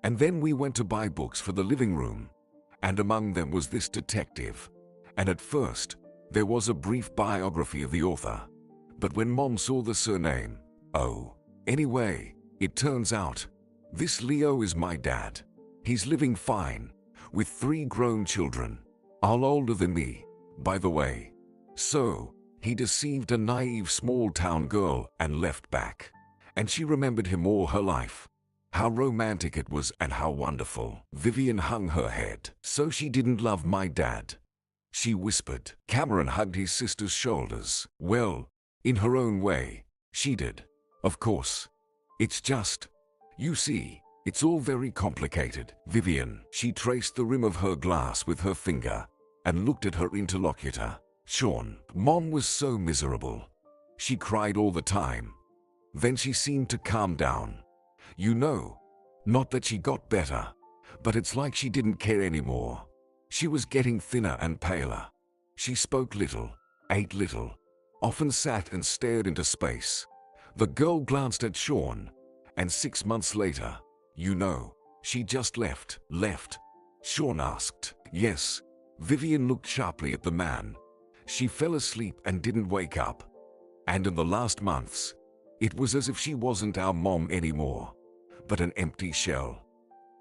And then we went to buy books for the living room, and among them was this detective. And at first, there was a brief biography of the author. But when Mom saw the surname, anyway, it turns out, this Leo is my dad. He's living fine, with 3 grown children, all older than me, by the way. So, he deceived a naive small-town girl and left back. And she remembered him all her life. How romantic it was and how wonderful. Vivian hung her head. So she didn't love my dad, she whispered. Cameron hugged his sister's shoulders. Well, in her own way, she did. Of course. It's just, you see, it's all very complicated. Vivian, she traced the rim of her glass with her finger and looked at her interlocutor. Sean, Mom was so miserable. She cried all the time. Then she seemed to calm down. You know, not that she got better, but it's like she didn't care anymore. She was getting thinner and paler. She spoke little, ate little, often sat and stared into space. The girl glanced at Sean, and 6 months later, you know, she just left. Left? Sean asked. Yes. Vivian looked sharply at the man. She fell asleep and didn't wake up. And in the last months, it was as if she wasn't our mom anymore, but an empty shell.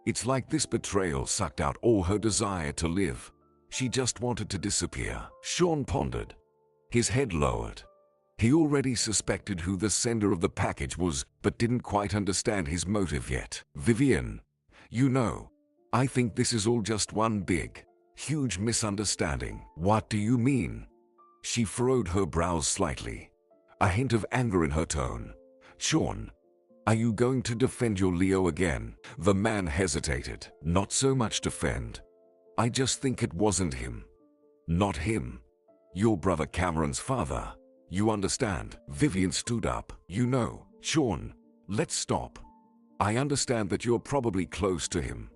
It's like this betrayal sucked out all her desire to live. She just wanted to disappear. Sean pondered, his head lowered. He already suspected who the sender of the package was, but didn't quite understand his motive yet. Vivian, you know, I think this is all just one big, huge misunderstanding. What do you mean? She furrowed her brows slightly, a hint of anger in her tone. Sean, are you going to defend your Leo again? The man hesitated. Not so much defend. I just think it wasn't him. Not him. Your brother Cameron's father. You understand? Vivian stood up. You know, Sean, let's stop. I understand that you're probably close to him.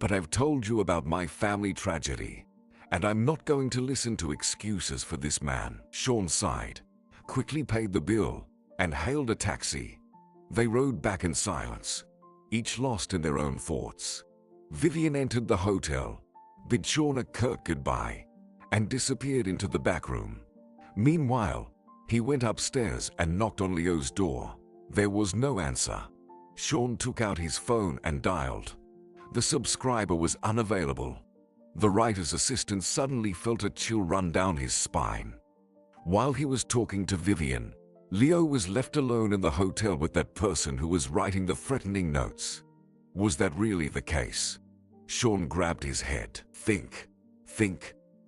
But I've told you about my family tragedy, and I'm not going to listen to excuses for this man. Sean sighed, quickly paid the bill, and hailed a taxi. They rode back in silence, each lost in their own thoughts. Vivian entered the hotel, bid Sean a curt goodbye, and disappeared into the back room. Meanwhile, he went upstairs and knocked on Leo's door. There was no answer. Sean took out his phone and dialed. The subscriber was unavailable. The writer's assistant suddenly felt a chill run down his spine. While he was talking to Vivian, Leo was left alone in the hotel with that person who was writing the threatening notes. Was that really the case? Sean grabbed his head. Think.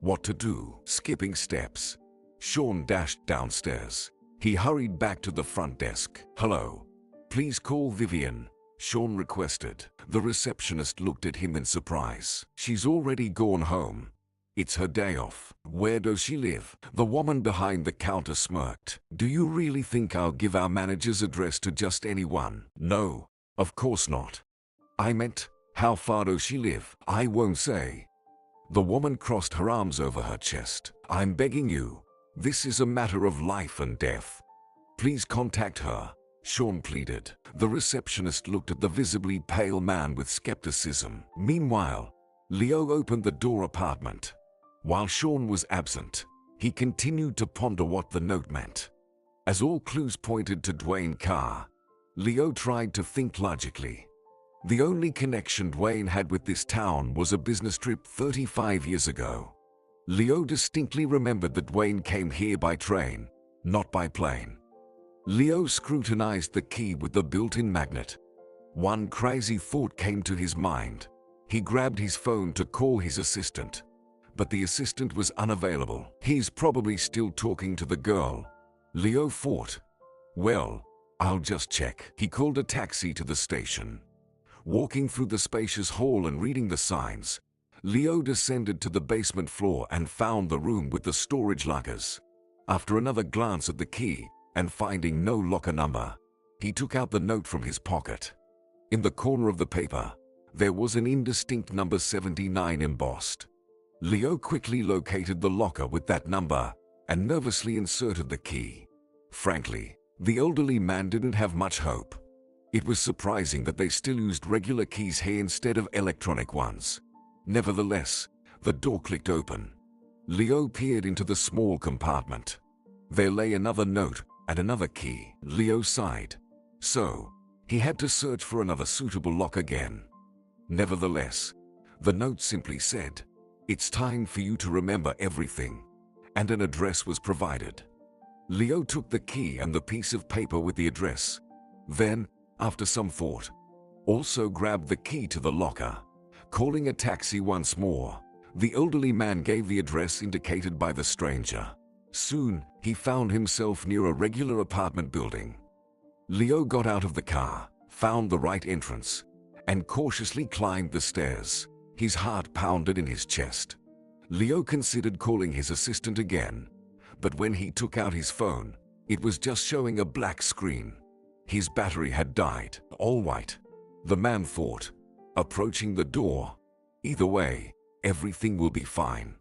What to do? Skipping steps, Sean dashed downstairs. He hurried back to the front desk. Hello. Please call Vivian, Sean requested. The receptionist looked at him in surprise. She's already gone home. It's her day off. Where does she live? The woman behind the counter smirked. Do you really think I'll give our manager's address to just anyone? No, of course not. I meant, how far does she live? I won't say. The woman crossed her arms over her chest. I'm begging you. This is a matter of life and death. Please contact her, Sean pleaded. The receptionist looked at the visibly pale man with skepticism. Meanwhile, Leo opened the door apartment. While Sean was absent, he continued to ponder what the note meant. As all clues pointed to Dwayne Carr, Leo tried to think logically. The only connection Dwayne had with this town was a business trip 35 years ago. Leo distinctly remembered that Dwayne came here by train, not by plane. Leo scrutinized the key with the built-in magnet. One crazy thought came to his mind. He grabbed his phone to call his assistant, but the assistant was unavailable. He's probably still talking to the girl, Leo thought. Well, I'll just check. He called a taxi to the station. Walking through the spacious hall and reading the signs, Leo descended to the basement floor and found the room with the storage lockers. After another glance at the key and finding no locker number, he took out the note from his pocket. In the corner of the paper, there was an indistinct number 79 embossed. Leo quickly located the locker with that number and nervously inserted the key. Frankly, the elderly man didn't have much hope. It was surprising that they still used regular keys here instead of electronic ones. Nevertheless, the door clicked open. Leo peered into the small compartment. There lay another note and another key. Leo sighed. So, he had to search for another suitable lock again. Nevertheless, the note simply said, "It's time for you to remember everything," and an address was provided. Leo took the key and the piece of paper with the address. Then, after some thought, also grabbed the key to the locker. Calling a taxi once more, the elderly man gave the address indicated by the stranger. Soon, he found himself near a regular apartment building. Leo got out of the car, found the right entrance, and cautiously climbed the stairs. His heart pounded in his chest. Leo considered calling his assistant again, but when he took out his phone, it was just showing a black screen. His battery had died. All right, the man thought, approaching the door. Either way, everything will be fine.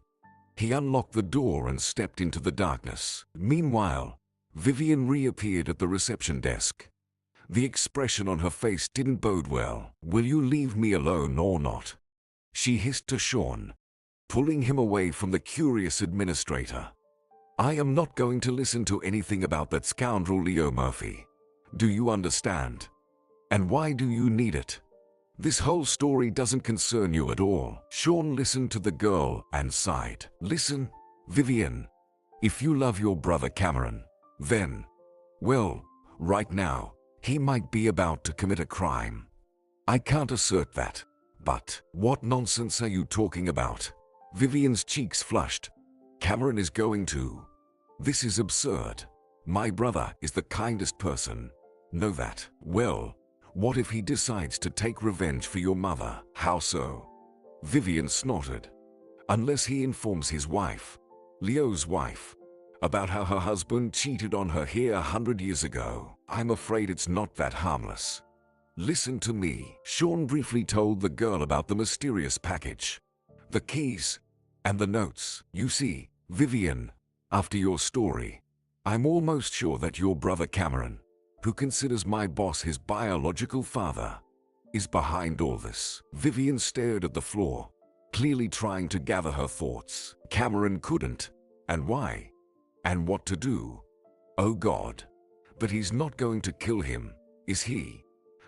He unlocked the door and stepped into the darkness. Meanwhile, Vivian reappeared at the reception desk. The expression on her face didn't bode well. Will you leave me alone or not? She hissed to Sean, pulling him away from the curious administrator. I am not going to listen to anything about that scoundrel Leo Murphy. Do you understand? And why do you need it? This whole story doesn't concern you at all. Sean listened to the girl and sighed. Listen, Vivian, if you love your brother Cameron, then, well, right now, he might be about to commit a crime. I can't assert that. But what nonsense are you talking about? Vivian's cheeks flushed. Cameron is going to. This is absurd. My brother is the kindest person. Know that. Well, what if he decides to take revenge for your mother? How so? Vivian snorted. Unless he informs his wife, Leo's wife, about how her husband cheated on her here 100 years ago. I'm afraid it's not that harmless. Listen to me. Sean briefly told the girl about the mysterious package, the keys, and the notes. You see, Vivian, after your story, I'm almost sure that your brother Cameron, who considers my boss his biological father, is behind all this. Vivian stared at the floor, clearly trying to gather her thoughts. Cameron couldn't. And why? And what to do? Oh God. But he's not going to kill him, is he?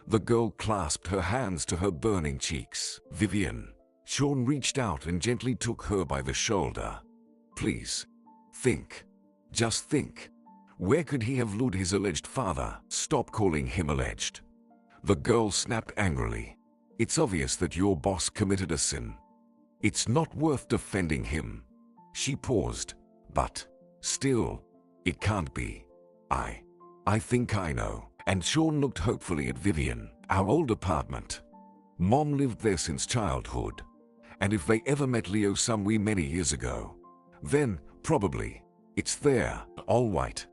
The girl clasped her hands to her burning cheeks. Vivian. Sean reached out and gently took her by the shoulder. Please. Think. Just think. Where could he have lured his alleged father? Stop calling him alleged. The girl snapped angrily. It's obvious that your boss committed a sin. It's not worth defending him. She paused, but still, it can't be. I think I know. And Sean looked hopefully at Vivian. Our old apartment. Mom lived there since childhood. And if they ever met Leo somewhere many years ago, then, probably, it's there. All right.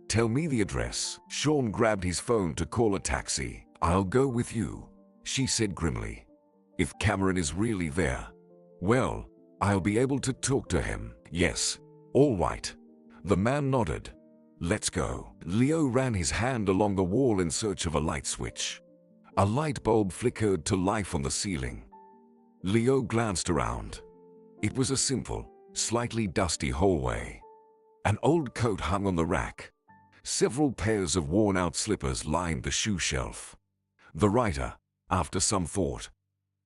Tell me the address. Sean grabbed his phone to call a taxi. I'll go with you, she said grimly. If Cameron is really there, well, I'll be able to talk to him. Yes. All right. The man nodded. Let's go. Leo ran his hand along the wall in search of a light switch. A light bulb flickered to life on the ceiling. Leo glanced around. It was a simple, slightly dusty hallway. An old coat hung on the rack. Several pairs of worn-out slippers lined the shoe shelf. The writer, after some thought,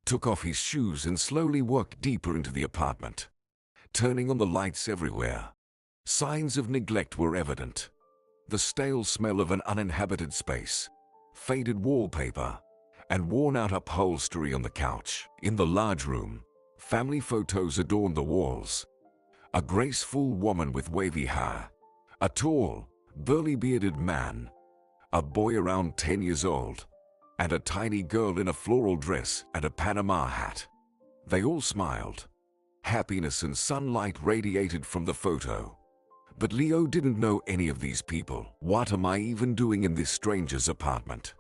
took off his shoes and slowly worked deeper into the apartment, turning on the lights everywhere. Signs of neglect were evident. The stale smell of an uninhabited space, faded wallpaper, and worn-out upholstery on the couch. In the large room, family photos adorned the walls. A graceful woman with wavy hair, a tall, burly-bearded man, a boy around 10 years old, and a tiny girl in a floral dress and a Panama hat. They all smiled. Happiness and sunlight radiated from the photo. But Leo didn't know any of these people. What am I even doing in this stranger's apartment?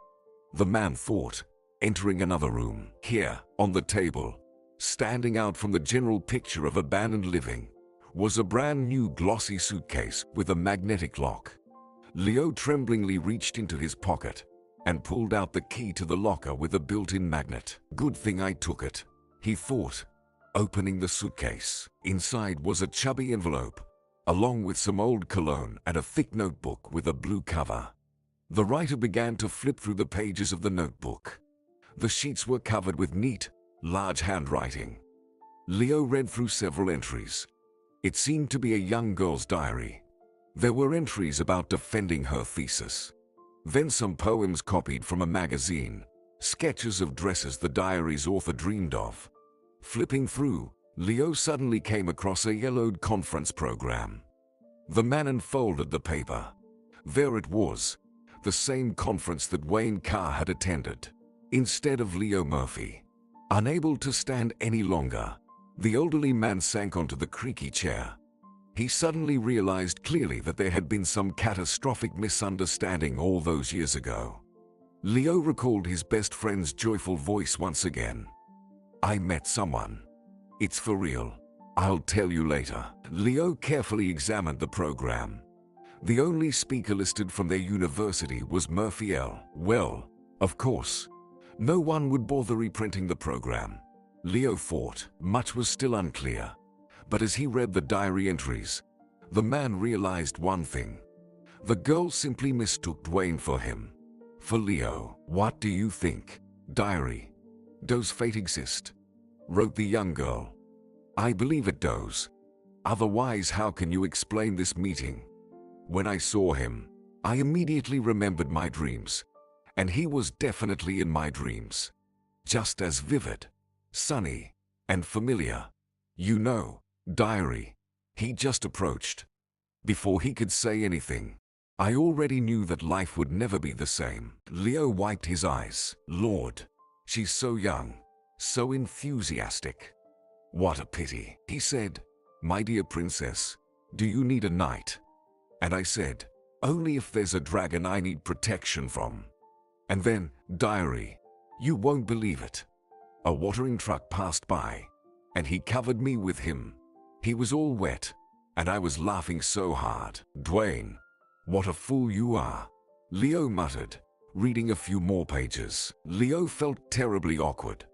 The man thought, entering another room. Here, on the table, standing out from the general picture of abandoned living, was a brand new glossy suitcase with a magnetic lock. Leo tremblingly reached into his pocket and pulled out the key to the locker with a built-in magnet. Good thing I took it, he thought, opening the suitcase. Inside was a chubby envelope, along with some old cologne and a thick notebook with a blue cover. The writer began to flip through the pages of the notebook. The sheets were covered with neat, large handwriting. Leo read through several entries. It seemed to be a young girl's diary. There were entries about defending her thesis. Then some poems copied from a magazine, sketches of dresses the diary's author dreamed of. Flipping through, Leo suddenly came across a yellowed conference program. The man unfolded the paper. There it was, the same conference that Wayne Carr had attended. Instead of Leo Murphy. Unable to stand any longer, the elderly man sank onto the creaky chair. He suddenly realized clearly that there had been some catastrophic misunderstanding all those years ago. Leo recalled his best friend's joyful voice once again. I met someone. It's for real. I'll tell you later. Leo carefully examined the program. The only speaker listed from their university was Murphy L. Well, of course, no one would bother reprinting the program. Leo thought. Much was still unclear, but as he read the diary entries, the man realized one thing. The girl simply mistook Dwayne for him. For Leo. What do you think? Diary. Does fate exist? Wrote the young girl. I believe it does. Otherwise, how can you explain this meeting? When I saw him, I immediately remembered my dreams. And he was definitely in my dreams. Just as vivid, sunny, and familiar. You know, diary. He just approached. Before he could say anything, I already knew that life would never be the same. Leo wiped his eyes. Lord, she's so young, so enthusiastic. What a pity, he said. My dear princess, do you need a knight? And I said, only if there's a dragon I need protection from. And then, diary, you won't believe it. A watering truck passed by, and he covered me with him. He was all wet, and I was laughing so hard. Dwayne, what a fool you are, Leo muttered, reading a few more pages. Leo felt terribly awkward,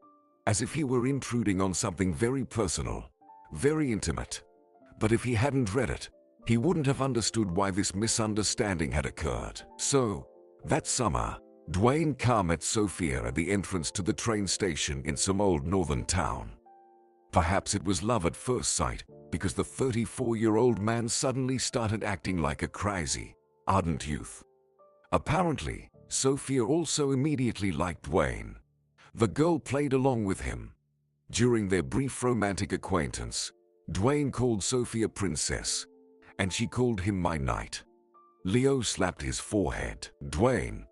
as if he were intruding on something very personal, very intimate. But if he hadn't read it, he wouldn't have understood why this misunderstanding had occurred. So, that summer, Dwayne Carr met Sophia at the entrance to the train station in some old northern town. Perhaps it was love at first sight, because the 34-year-old man suddenly started acting like a crazy, ardent youth. Apparently, Sophia also immediately liked Dwayne. The girl played along with him. During their brief romantic acquaintance, Dwayne called Sophia princess, and she called him my knight. Leo slapped his forehead. Dwayne,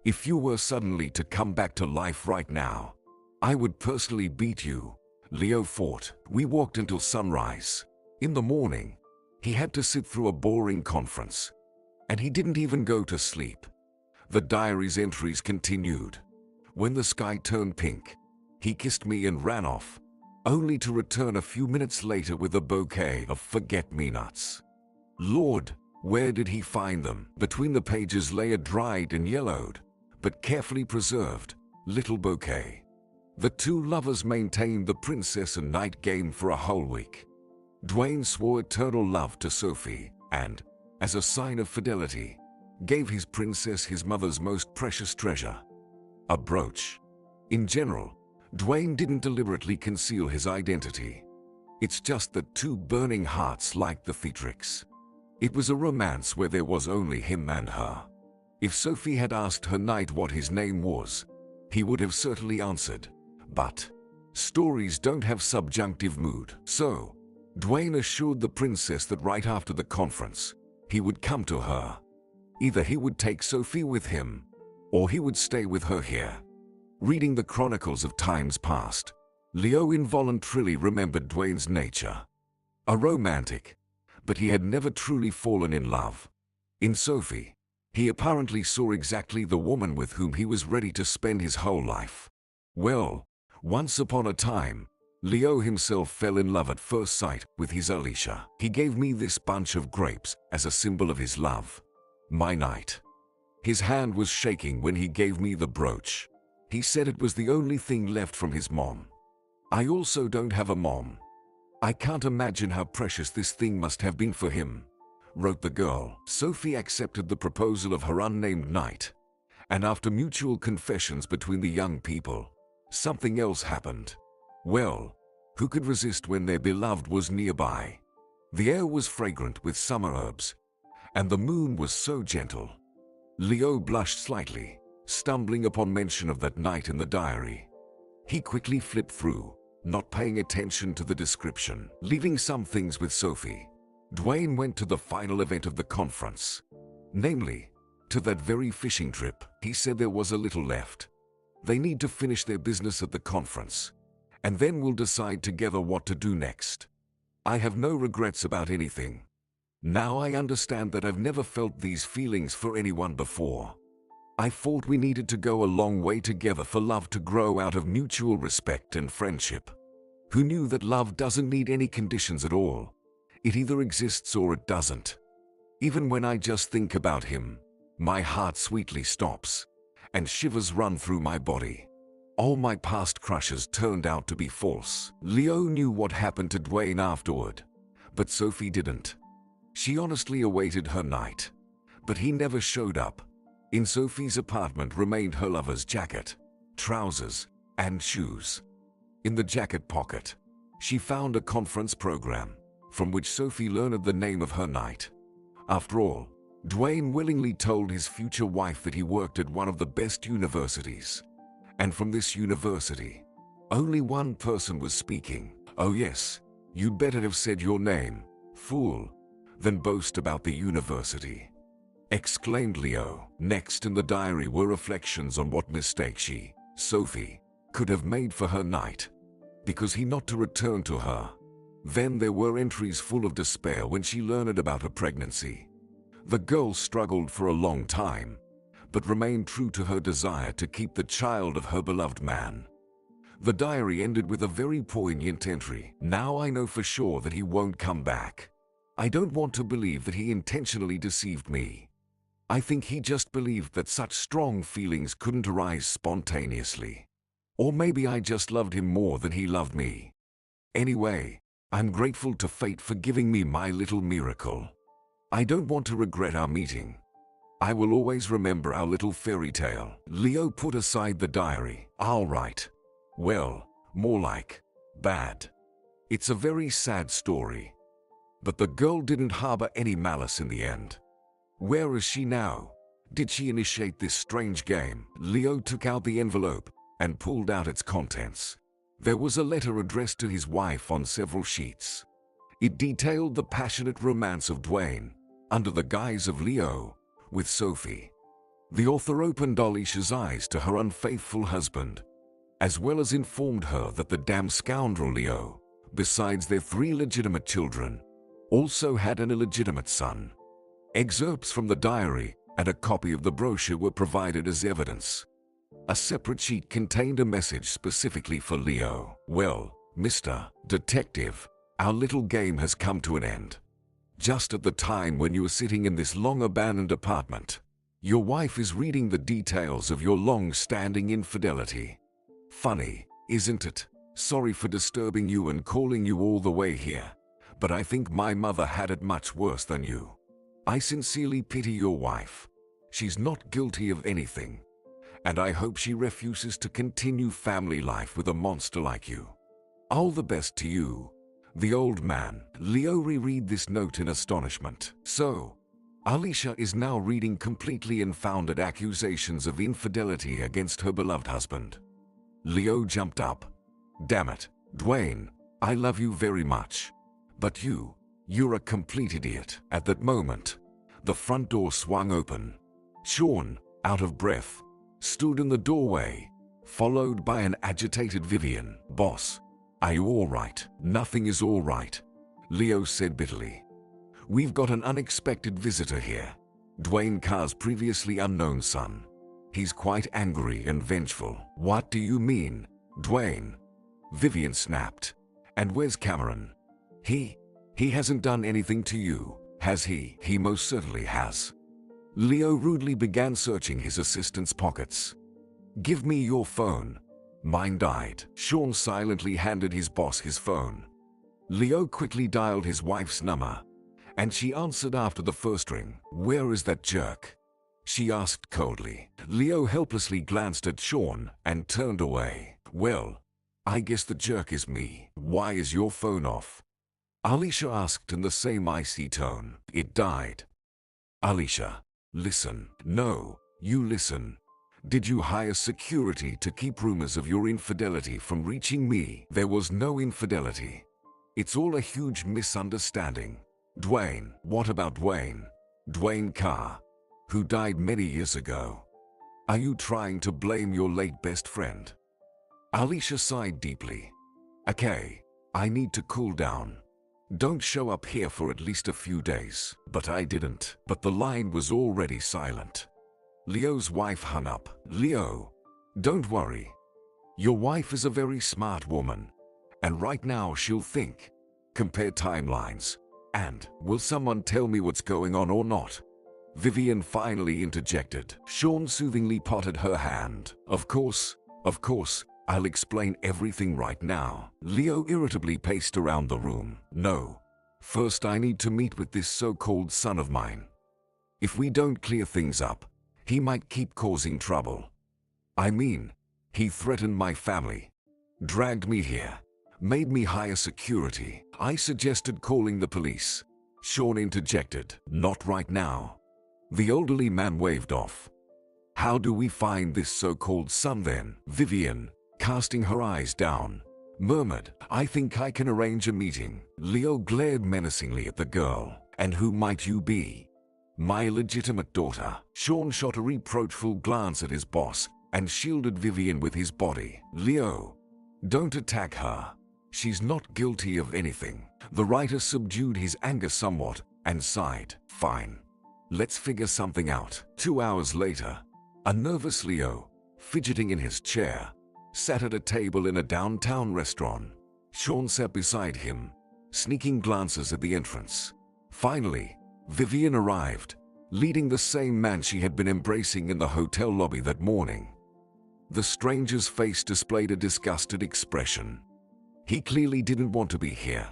if you were suddenly to come back to life right now, I would personally beat you. Leo fought. We walked until sunrise. In the morning, he had to sit through a boring conference, and he didn't even go to sleep. The diary's entries continued. When the sky turned pink, he kissed me and ran off, only to return a few minutes later with a bouquet of forget-me-nots. Lord, where did he find them? Between the pages lay a dried and yellowed, but carefully preserved, little bouquet. The two lovers maintained the princess and knight game for a whole week. Dwayne swore eternal love to Sophie and, as a sign of fidelity, gave his princess his mother's most precious treasure, a brooch. In general, Dwayne didn't deliberately conceal his identity. It's just that two burning hearts liked the theatrics. It was a romance where there was only him and her. If Sophie had asked her knight what his name was, he would have certainly answered. But stories don't have subjunctive mood. So, Dwayne assured the princess that right after the conference, he would come to her. Either he would take Sophie with him, or he would stay with her here. Reading the chronicles of times past, Leo involuntarily remembered Dwayne's nature. A romantic, but he had never truly fallen in love. In Sophie, he apparently saw exactly the woman with whom he was ready to spend his whole life. Well, once upon a time, Leo himself fell in love at first sight with his ALISHA. He gave me this bunch of grapes as a symbol of his love. My knight. His hand was shaking when he gave me the brooch. He said it was the only thing left from his mom. I also don't have a mom. I can't imagine how precious this thing must have been for him, wrote the girl. Sophie accepted the proposal of her unnamed knight, and after mutual confessions between the young people, something else happened. Well, who could resist when their beloved was nearby? The air was fragrant with summer herbs, and the moon was so gentle. Leo blushed slightly, stumbling upon mention of that night in the diary. He quickly flipped through, not paying attention to the description. Leaving some things with Sophie, Dwayne went to the final event of the conference. Namely, to that very fishing trip. He said there was a little left. They need to finish their business at the conference, and then we'll decide together what to do next. I have no regrets about anything. Now I understand that I've never felt these feelings for anyone before. I thought we needed to go a long way together for love to grow out of mutual respect and friendship. Who knew that love doesn't need any conditions at all? It either exists or it doesn't. Even when I just think about him, my heart sweetly stops, and shivers run through my body. All my past crushes turned out to be false. Leo knew what happened to Dwayne afterward, but Sophie didn't. She honestly awaited her knight, but he never showed up. In Sophie's apartment remained her lover's jacket, trousers, and shoes. In the jacket pocket, she found a conference program, from which Sophie learned the name of her knight. After all, Dwayne willingly told his future wife that he worked at one of the best universities. And from this university, only one person was speaking. Oh yes, you'd better have said your name, fool, than boast about the university, exclaimed Leo. Next in the diary were reflections on what mistake she, Sophie, could have made for her knight, because he not to return to her. Then there were entries full of despair when she learned about her pregnancy. The girl struggled for a long time, but remained true to her desire to keep the child of her beloved man. The diary ended with a very poignant entry. Now I know for sure that he won't come back. I don't want to believe that he intentionally deceived me. I think he just believed that such strong feelings couldn't arise spontaneously. Or maybe I just loved him more than he loved me. Anyway, I'm grateful to fate for giving me my little miracle. I don't want to regret our meeting. I will always remember our little fairy tale. Leo put aside the diary. All right. Well, more like bad. It's a very sad story. But the girl didn't harbor any malice in the end. Where is she now? Did she initiate this strange game? Leo took out the envelope and pulled out its contents. There was a letter addressed to his wife on several sheets. It detailed the passionate romance of Dwayne, under the guise of Leo, with Sophie. The author opened ALISHA's eyes to her unfaithful husband, as well as informed her that the damn scoundrel Leo, besides their 3 legitimate children, also had an illegitimate son. Excerpts from the diary and a copy of the brochure were provided as evidence. A separate sheet contained a message specifically for Leo. Well, Mr. Detective, our little game has come to an end. Just at the time when you are sitting in this long-abandoned apartment, your wife is reading the details of your long-standing infidelity. Funny, isn't it? Sorry for disturbing you and calling you all the way here, but I think my mother had it much worse than you. I sincerely pity your wife. She's not guilty of anything, and I hope she refuses to continue family life with a monster like you. All the best to you. The old man. Leo reread this note in astonishment. So, ALISHA is now reading completely unfounded accusations of infidelity against her beloved husband. Leo jumped up. Damn it, Dwayne, I love you very much. But you're a complete idiot. At that moment, the front door swung open. Sean, out of breath, stood in the doorway, followed by an agitated Vivian. Boss, are you all right? Nothing is all right, Leo said bitterly. We've got an unexpected visitor here. Dwayne Carr's previously unknown son. He's quite angry and vengeful. What do you mean, Dwayne? Vivian snapped. And where's Cameron? He hasn't done anything to you, has he? He most certainly has. Leo rudely began searching his assistant's pockets. Give me your phone. Mine died. Sean silently handed his boss his phone. Leo quickly dialed his wife's number, and she answered after the first ring. Where is that jerk? She asked coldly. Leo helplessly glanced at Sean and turned away. Well, I guess the jerk is me. Why is your phone off? ALISHA asked in the same icy tone. It died. ALISHA, listen. No, you listen. Did you hire security to keep rumors of your infidelity from reaching me? There was no infidelity. It's all a huge misunderstanding. Dwayne, what about Dwayne? Dwayne Carr, who died many years ago. Are you trying to blame your late best friend? ALISHA sighed deeply. Okay, I need to cool down. Don't show up here for at least a few days. But I didn't. But the line was already silent. Leo's wife hung up. Leo, don't worry. Your wife is a very smart woman, and right now she'll think, compare timelines, and will someone tell me what's going on or not? Vivian finally interjected. Sean soothingly patted her hand. Of course, I'll explain everything right now. Leo irritably paced around the room. No, first I need to meet with this so-called son of mine. If we don't clear things up, he might keep causing trouble. I mean, he threatened my family, dragged me here, made me hire security. I suggested calling the police. Sean interjected. Not right now. The elderly man waved off. How do we find this so-called son then? Vivian, casting her eyes down, murmured, I think I can arrange a meeting. Leo glared menacingly at the girl. And who might you be? My illegitimate daughter. Sean shot a reproachful glance at his boss and shielded Vivian with his body. Leo, don't attack her. She's not guilty of anything. The writer subdued his anger somewhat and sighed. Fine. Let's figure something out. 2 hours later, a nervous Leo, fidgeting in his chair, sat at a table in a downtown restaurant. Sean sat beside him, sneaking glances at the entrance. Finally, Vivian arrived, leading the same man she had been embracing in the hotel lobby that morning. The stranger's face displayed a disgusted expression. He clearly didn't want to be here.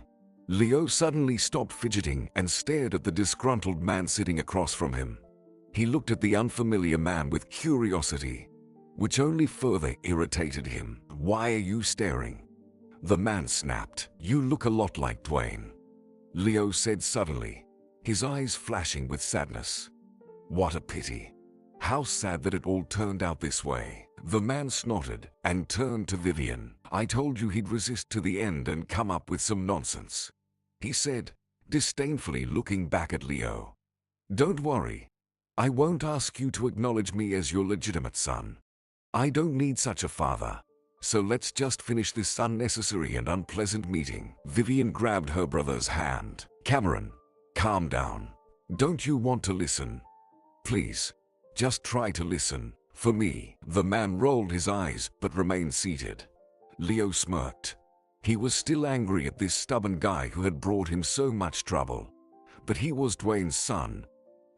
Leo suddenly stopped fidgeting and stared at the disgruntled man sitting across from him. He looked at the unfamiliar man with curiosity, which only further irritated him. Why are you staring? The man snapped. You look a lot like Dwayne, Leo said suddenly, his eyes flashing with sadness. What a pity. How sad that it all turned out this way. The man snorted and turned to Vivian. I told you he'd resist to the end and come up with some nonsense, he said, disdainfully looking back at Leo. Don't worry. I won't ask you to acknowledge me as your legitimate son. I don't need such a father. So let's just finish this unnecessary and unpleasant meeting. Vivian grabbed her brother's hand. Cameron, calm down. Don't you want to listen? Please, just try to listen. For me. The man rolled his eyes but remained seated. Leo smirked. He was still angry at this stubborn guy who had brought him so much trouble. But he was Dwayne's son,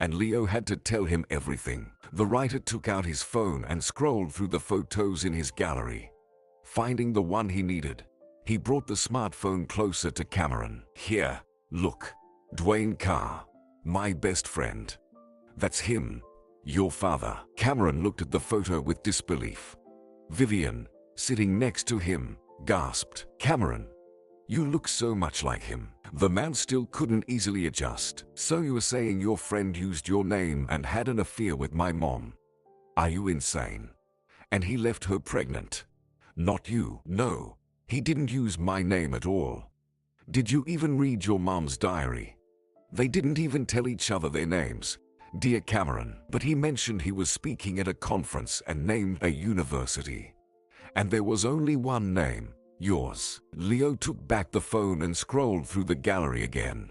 and Leo had to tell him everything. The writer took out his phone and scrolled through the photos in his gallery. Finding the one he needed, he brought the smartphone closer to Cameron. Here, look. Dwayne Carr, my best friend. That's him, your father. Cameron looked at the photo with disbelief. Vivian, sitting next to him, gasped. Cameron, you look so much like him. The man still couldn't easily adjust. So you were saying your friend used your name and had an affair with my mom? Are you insane? And he left her pregnant? Not you. No, he didn't use my name at all. Did you even read your mom's diary? They didn't even tell each other their names. Dear Cameron, but he mentioned he was speaking at a conference and named a university. And there was only one name, yours. Leo took back the phone and scrolled through the gallery again.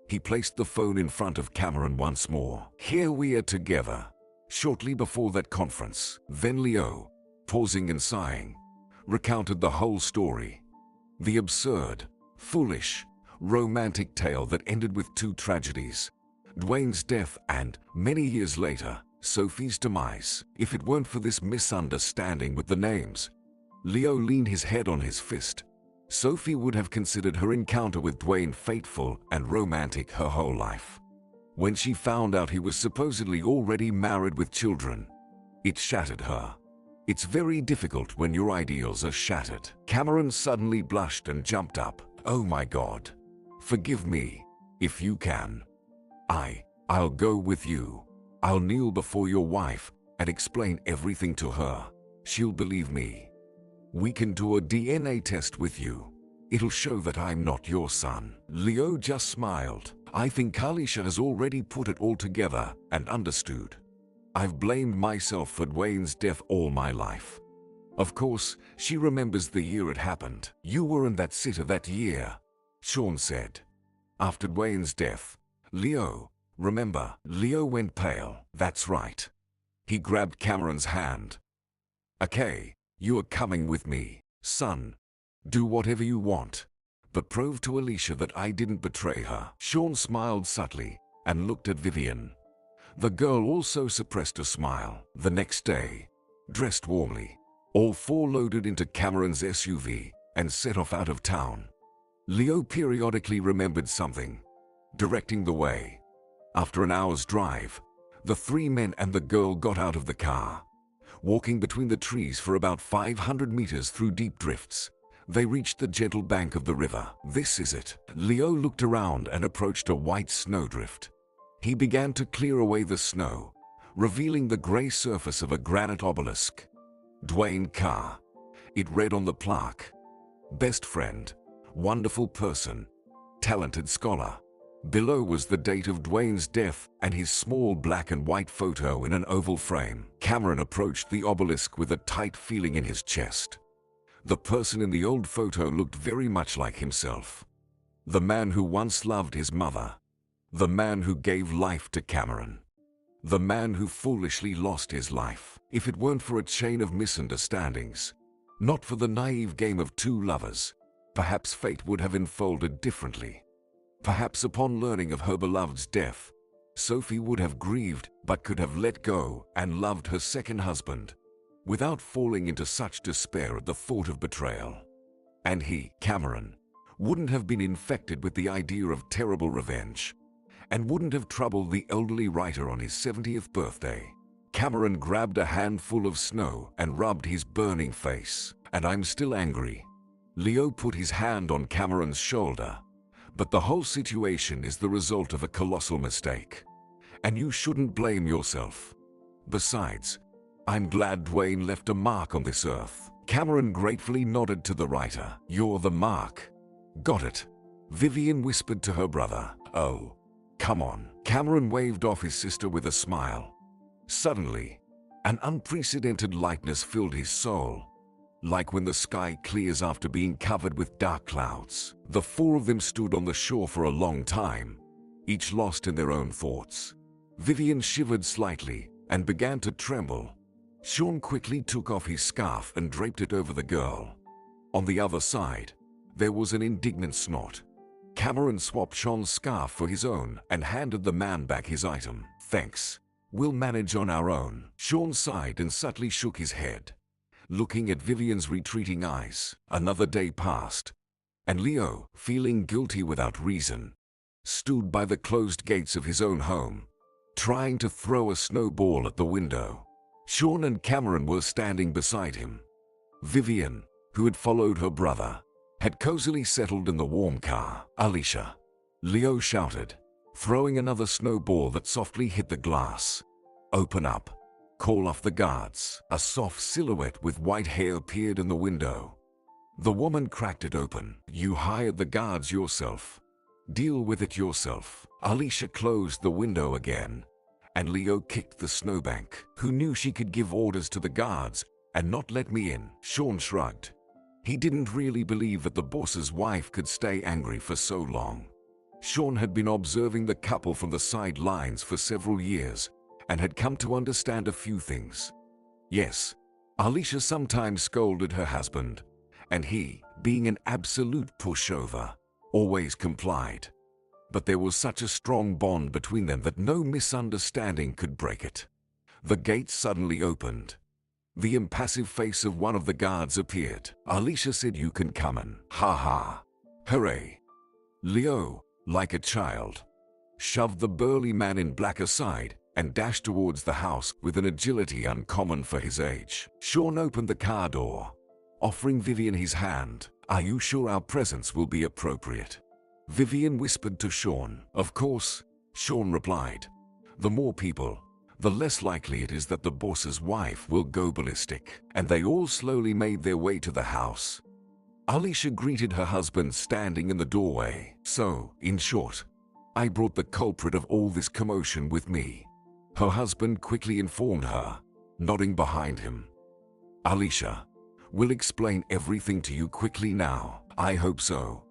He placed the phone in front of Cameron once more. Here we are together, shortly before that conference. Then Leo, pausing and sighing, recounted the whole story. The absurd, foolish, romantic tale that ended with two tragedies. Dwayne's death and, many years later, Sophie's demise. If it weren't for this misunderstanding with the names, Leo leaned his head on his fist. Sophie would have considered her encounter with Dwayne fateful and romantic her whole life. When she found out he was supposedly already married with children, it shattered her. It's very difficult when your ideals are shattered. Cameron suddenly blushed and jumped up. Oh my God. Forgive me, if you can. I'll go with you. I'll kneel before your wife and explain everything to her. She'll believe me. We can do a DNA test with you. It'll show that I'm not your son. Leo just smiled. I think ALISHA has already put it all together and understood. I've blamed myself for Dwayne's death all my life. Of course, she remembers the year it happened. You weren't that sitter that year, Sean said. After Dwayne's death, Leo, remember? Leo went pale. That's right. He grabbed Cameron's hand. Okay, you are coming with me, son. Do whatever you want, but prove to ALISHA that I didn't betray her. Sean smiled subtly and looked at Vivian. The girl also suppressed a smile. The next day, dressed warmly, all four loaded into Cameron's SUV and set off out of town. Leo periodically remembered something, directing the way. After an hour's drive, the three men and the girl got out of the car. Walking between the trees for about 500 meters through deep drifts, they reached the gentle bank of the river. This is it. Leo looked around and approached a white snowdrift. He began to clear away the snow, revealing the gray surface of a granite obelisk. Dwayne Carr. It read on the plaque. Best friend, wonderful person, talented scholar. Below was the date of Dwayne's death and his small black and white photo in an oval frame. Cameron approached the obelisk with a tight feeling in his chest. The person in the old photo looked very much like himself. The man who once loved his mother. The man who gave life to Cameron. The man who foolishly lost his life. If it weren't for a chain of misunderstandings, not for the naive game of two lovers, perhaps fate would have unfolded differently. Perhaps upon learning of her beloved's death, Sophie would have grieved but could have let go and loved her second husband, without falling into such despair at the thought of betrayal. And he, Cameron, wouldn't have been infected with the idea of terrible revenge, and wouldn't have troubled the elderly writer on his 70th birthday. Cameron grabbed a handful of snow and rubbed his burning face. And I'm still angry. Leo put his hand on Cameron's shoulder. But the whole situation is the result of a colossal mistake. and you shouldn't blame yourself. Besides, I'm glad Dwayne left a mark on this earth. Cameron gratefully nodded to the writer. You're the mark. Got it. Vivian whispered to her brother. Oh, come on. Cameron waved off his sister with a smile. Suddenly, an unprecedented lightness filled his soul. Like when the sky clears after being covered with dark clouds. The four of them stood on the shore for a long time, each lost in their own thoughts. Vivian shivered slightly and began to tremble. Sean quickly took off his scarf and draped it over the girl. On the other side, there was an indignant snort. Cameron swapped Sean's scarf for his own and handed the man back his item. Thanks. We'll manage on our own. Sean sighed and subtly shook his head, looking at Vivian's retreating eyes. Another day passed, and Leo, feeling guilty without reason, stood by the closed gates of his own home, trying to throw a snowball at the window. Sean and Cameron were standing beside him. Vivian, who had followed her brother, had cozily settled in the warm car. Alicia, Leo shouted, throwing another snowball that softly hit the glass. Open up. Call off the guards. A soft silhouette with white hair appeared in the window. The woman cracked it open. You hired the guards yourself. Deal with it yourself. Alicia closed the window again, and Leo kicked the snowbank. Who knew she could give orders to the guards and not let me in? Sean shrugged. He didn't really believe that the boss's wife could stay angry for so long. Sean had been observing the couple from the sidelines for several years and had come to understand a few things. Yes, Alicia sometimes scolded her husband, and he, being an absolute pushover, always complied. But there was such a strong bond between them that no misunderstanding could break it. The gate suddenly opened. The impassive face of one of the guards appeared. Alicia said, "You can come in." Ha ha. Hooray. Leo, like a child, shoved the burly man in black aside and dashed towards the house with an agility uncommon for his age. Sean opened the car door, offering Vivian his hand. Are you sure our presence will be appropriate? Vivian whispered to Sean. Of course, Sean replied. The more people, the less likely it is that the boss's wife will go ballistic. And they all slowly made their way to the house. Alicia greeted her husband standing in the doorway. So, in short, I brought the culprit of all this commotion with me. Her husband quickly informed her, nodding behind him. Alicia, we'll explain everything to you quickly now. I hope so.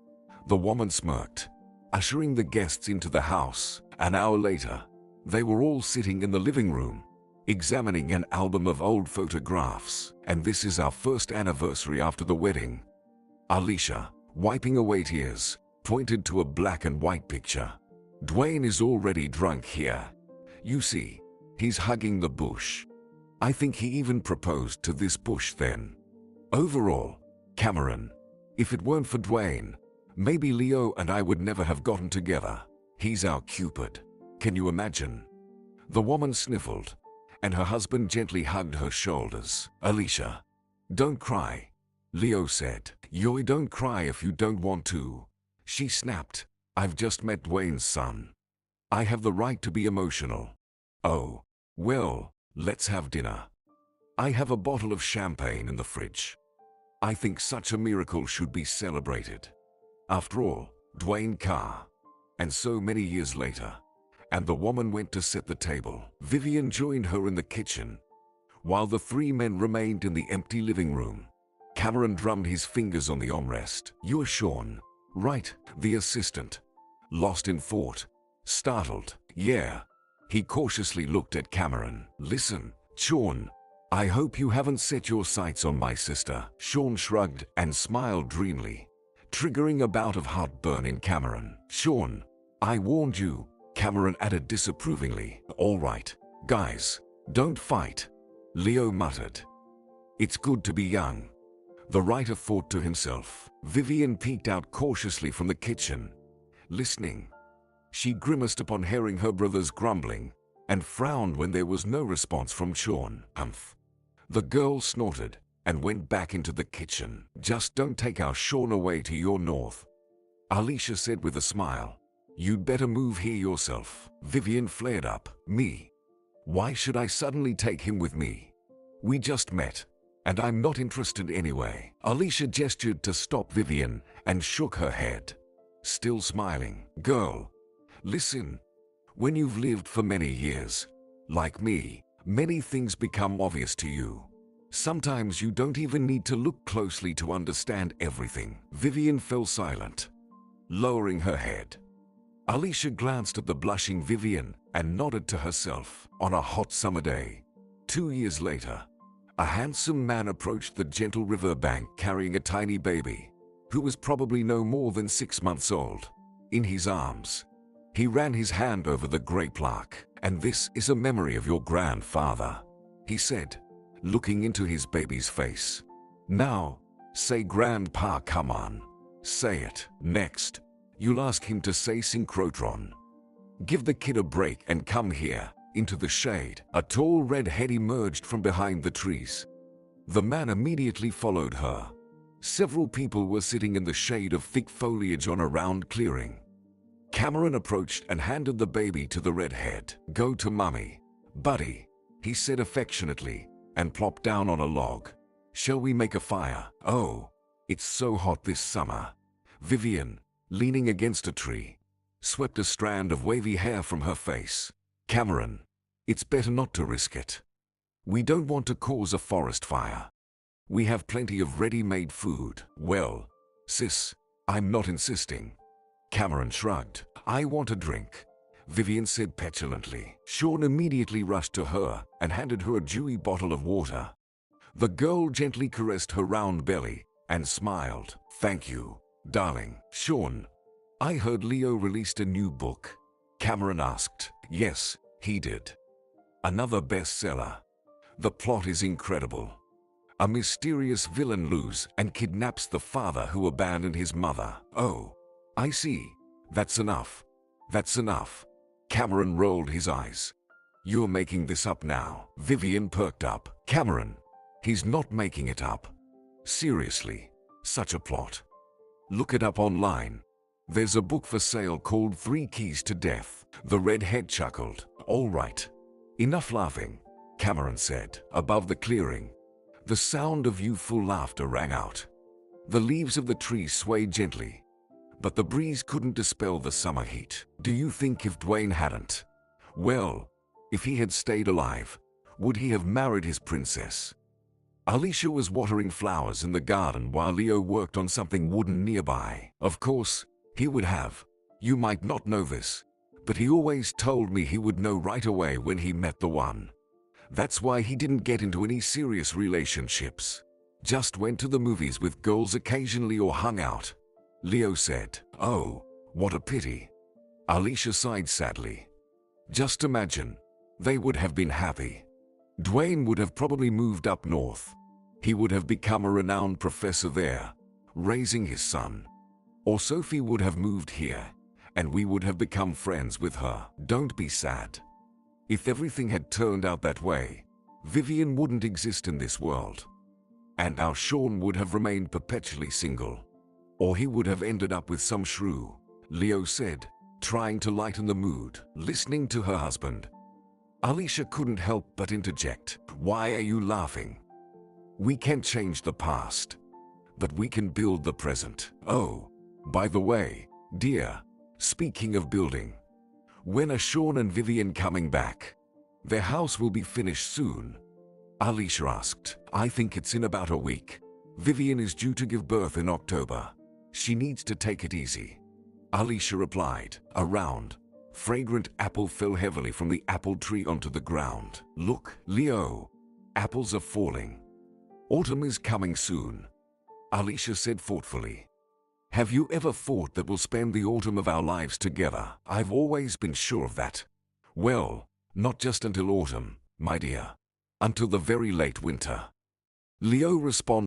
The woman smirked, ushering the guests into the house. An hour later, they were all sitting in the living room, examining an album of old photographs. And this is our first anniversary after the wedding. Alicia, wiping away tears, pointed to a black and white picture. Dwayne is already drunk here. You see, he's hugging the bush. I think he even proposed to this bush then. Overall, Cameron, if it weren't for Dwayne, maybe Leo and I would never have gotten together. He's our Cupid. Can you imagine? The woman sniffled, and her husband gently hugged her shoulders. Alicia, don't cry, Leo said. Yo, don't cry if you don't want to, she snapped. I've just met Dwayne's son. I have the right to be emotional. Oh, well, let's have dinner. I have a bottle of champagne in the fridge. I think such a miracle should be celebrated. After all, Dwayne Carr. And so many years later, and the woman went to set the table. Vivian joined her in the kitchen, while the three men remained in the empty living room. Cameron drummed his fingers on the armrest. You're Sean, right? The assistant. Lost in thought. Startled. Yeah. He cautiously looked at Cameron. Listen, Sean, I hope you haven't set your sights on my sister. Sean shrugged and smiled dreamily, triggering a bout of heartburn in Cameron. Sean, I warned you, Cameron added disapprovingly. All right, guys, don't fight, Leo muttered. It's good to be young, the writer thought to himself. Vivian peeked out cautiously from the kitchen, listening. She grimaced upon hearing her brother's grumbling and frowned when there was no response from Sean. Humph. The girl snorted and went back into the kitchen. Just don't take our Sean away to your north, Alicia said with a smile. You'd better move here yourself. Vivian flared up. Me? Why should I suddenly take him with me? We just met, and I'm not interested anyway. ALISHA gestured to stop Vivian and shook her head, still smiling. Girl, listen. When you've lived for many years, like me, many things become obvious to you. Sometimes you don't even need to look closely to understand everything. Vivian fell silent, lowering her head. ALISHA glanced at the blushing Vivian and nodded to herself. On a hot summer day, 2 years later, a handsome man approached the gentle river bank carrying a tiny baby, who was probably no more than 6 months old, in his arms. He ran his hand over the gray plaque. And this is a memory of your grandfather, he said, looking into his baby's face. Now, say Grandpa, come on. Say it. Next, you'll ask him to say synchrotron. Give the kid a break and come here, into the shade. A tall redhead emerged from behind the trees. The man immediately followed her. Several people were sitting in the shade of thick foliage on a round clearing. Cameron approached and handed the baby to the redhead. Go to Mummy, buddy, he said affectionately, and plopped down on a log. Shall we make a fire? Oh, it's so hot this summer. Vivian, leaning against a tree, swept a strand of wavy hair from her face. Cameron, it's better not to risk it. We don't want to cause a forest fire. We have plenty of ready-made food. Well, sis, I'm not insisting. Cameron shrugged. I want a drink, Vivian said petulantly. Sean immediately rushed to her and handed her a dewy bottle of water. The girl gently caressed her round belly and smiled. Thank you, darling. Sean, I heard Leo released a new book. Cameron asked. Yes, he did. Another bestseller. The plot is incredible. A mysterious villain lures and kidnaps the father who abandoned his mother. Oh, I see. That's enough. That's enough. Cameron rolled his eyes. You're making this up now. Vivian perked up. Cameron, he's not making it up. Seriously, such a plot. Look it up online. There's a book for sale called 3 Keys to Death. The redhead chuckled. All right. Enough laughing, Cameron said. Above the clearing, the sound of youthful laughter rang out. The leaves of the trees swayed gently, but the breeze couldn't dispel the summer heat. Do you think if Dwayne hadn't? Well, if he had stayed alive, would he have married his princess? ALISHA was watering flowers in the garden while Leo worked on something wooden nearby. Of course, he would have. You might not know this, but he always told me he would know right away when he met the one. That's why he didn't get into any serious relationships. Just went to the movies with girls occasionally or hung out. Leo said. Oh, what a pity. ALISHA sighed sadly. Just imagine, they would have been happy. Dwayne would have probably moved up north. He would have become a renowned professor there, raising his son. Or Sophie would have moved here, and we would have become friends with her. Don't be sad. If everything had turned out that way, Vivian wouldn't exist in this world. And our Sean would have remained perpetually single. Or he would have ended up with some shrew, Leo said, trying to lighten the mood. Listening to her husband, ALISHA couldn't help but interject. Why are you laughing? We can't change the past, but we can build the present. Oh, by the way, dear, speaking of building, when are Sean and Vivian coming back? Their house will be finished soon, ALISHA asked. I think it's in about a week. Vivian is due to give birth in October. She needs to take it easy, ALISHA replied. A round, fragrant apple fell heavily from the apple tree onto the ground. Look, Leo, apples are falling. Autumn is coming soon, ALISHA said thoughtfully. Have you ever thought that we'll spend the autumn of our lives together? I've always been sure of that. Well, not just until autumn, my dear. Until the very late winter. Leo responded.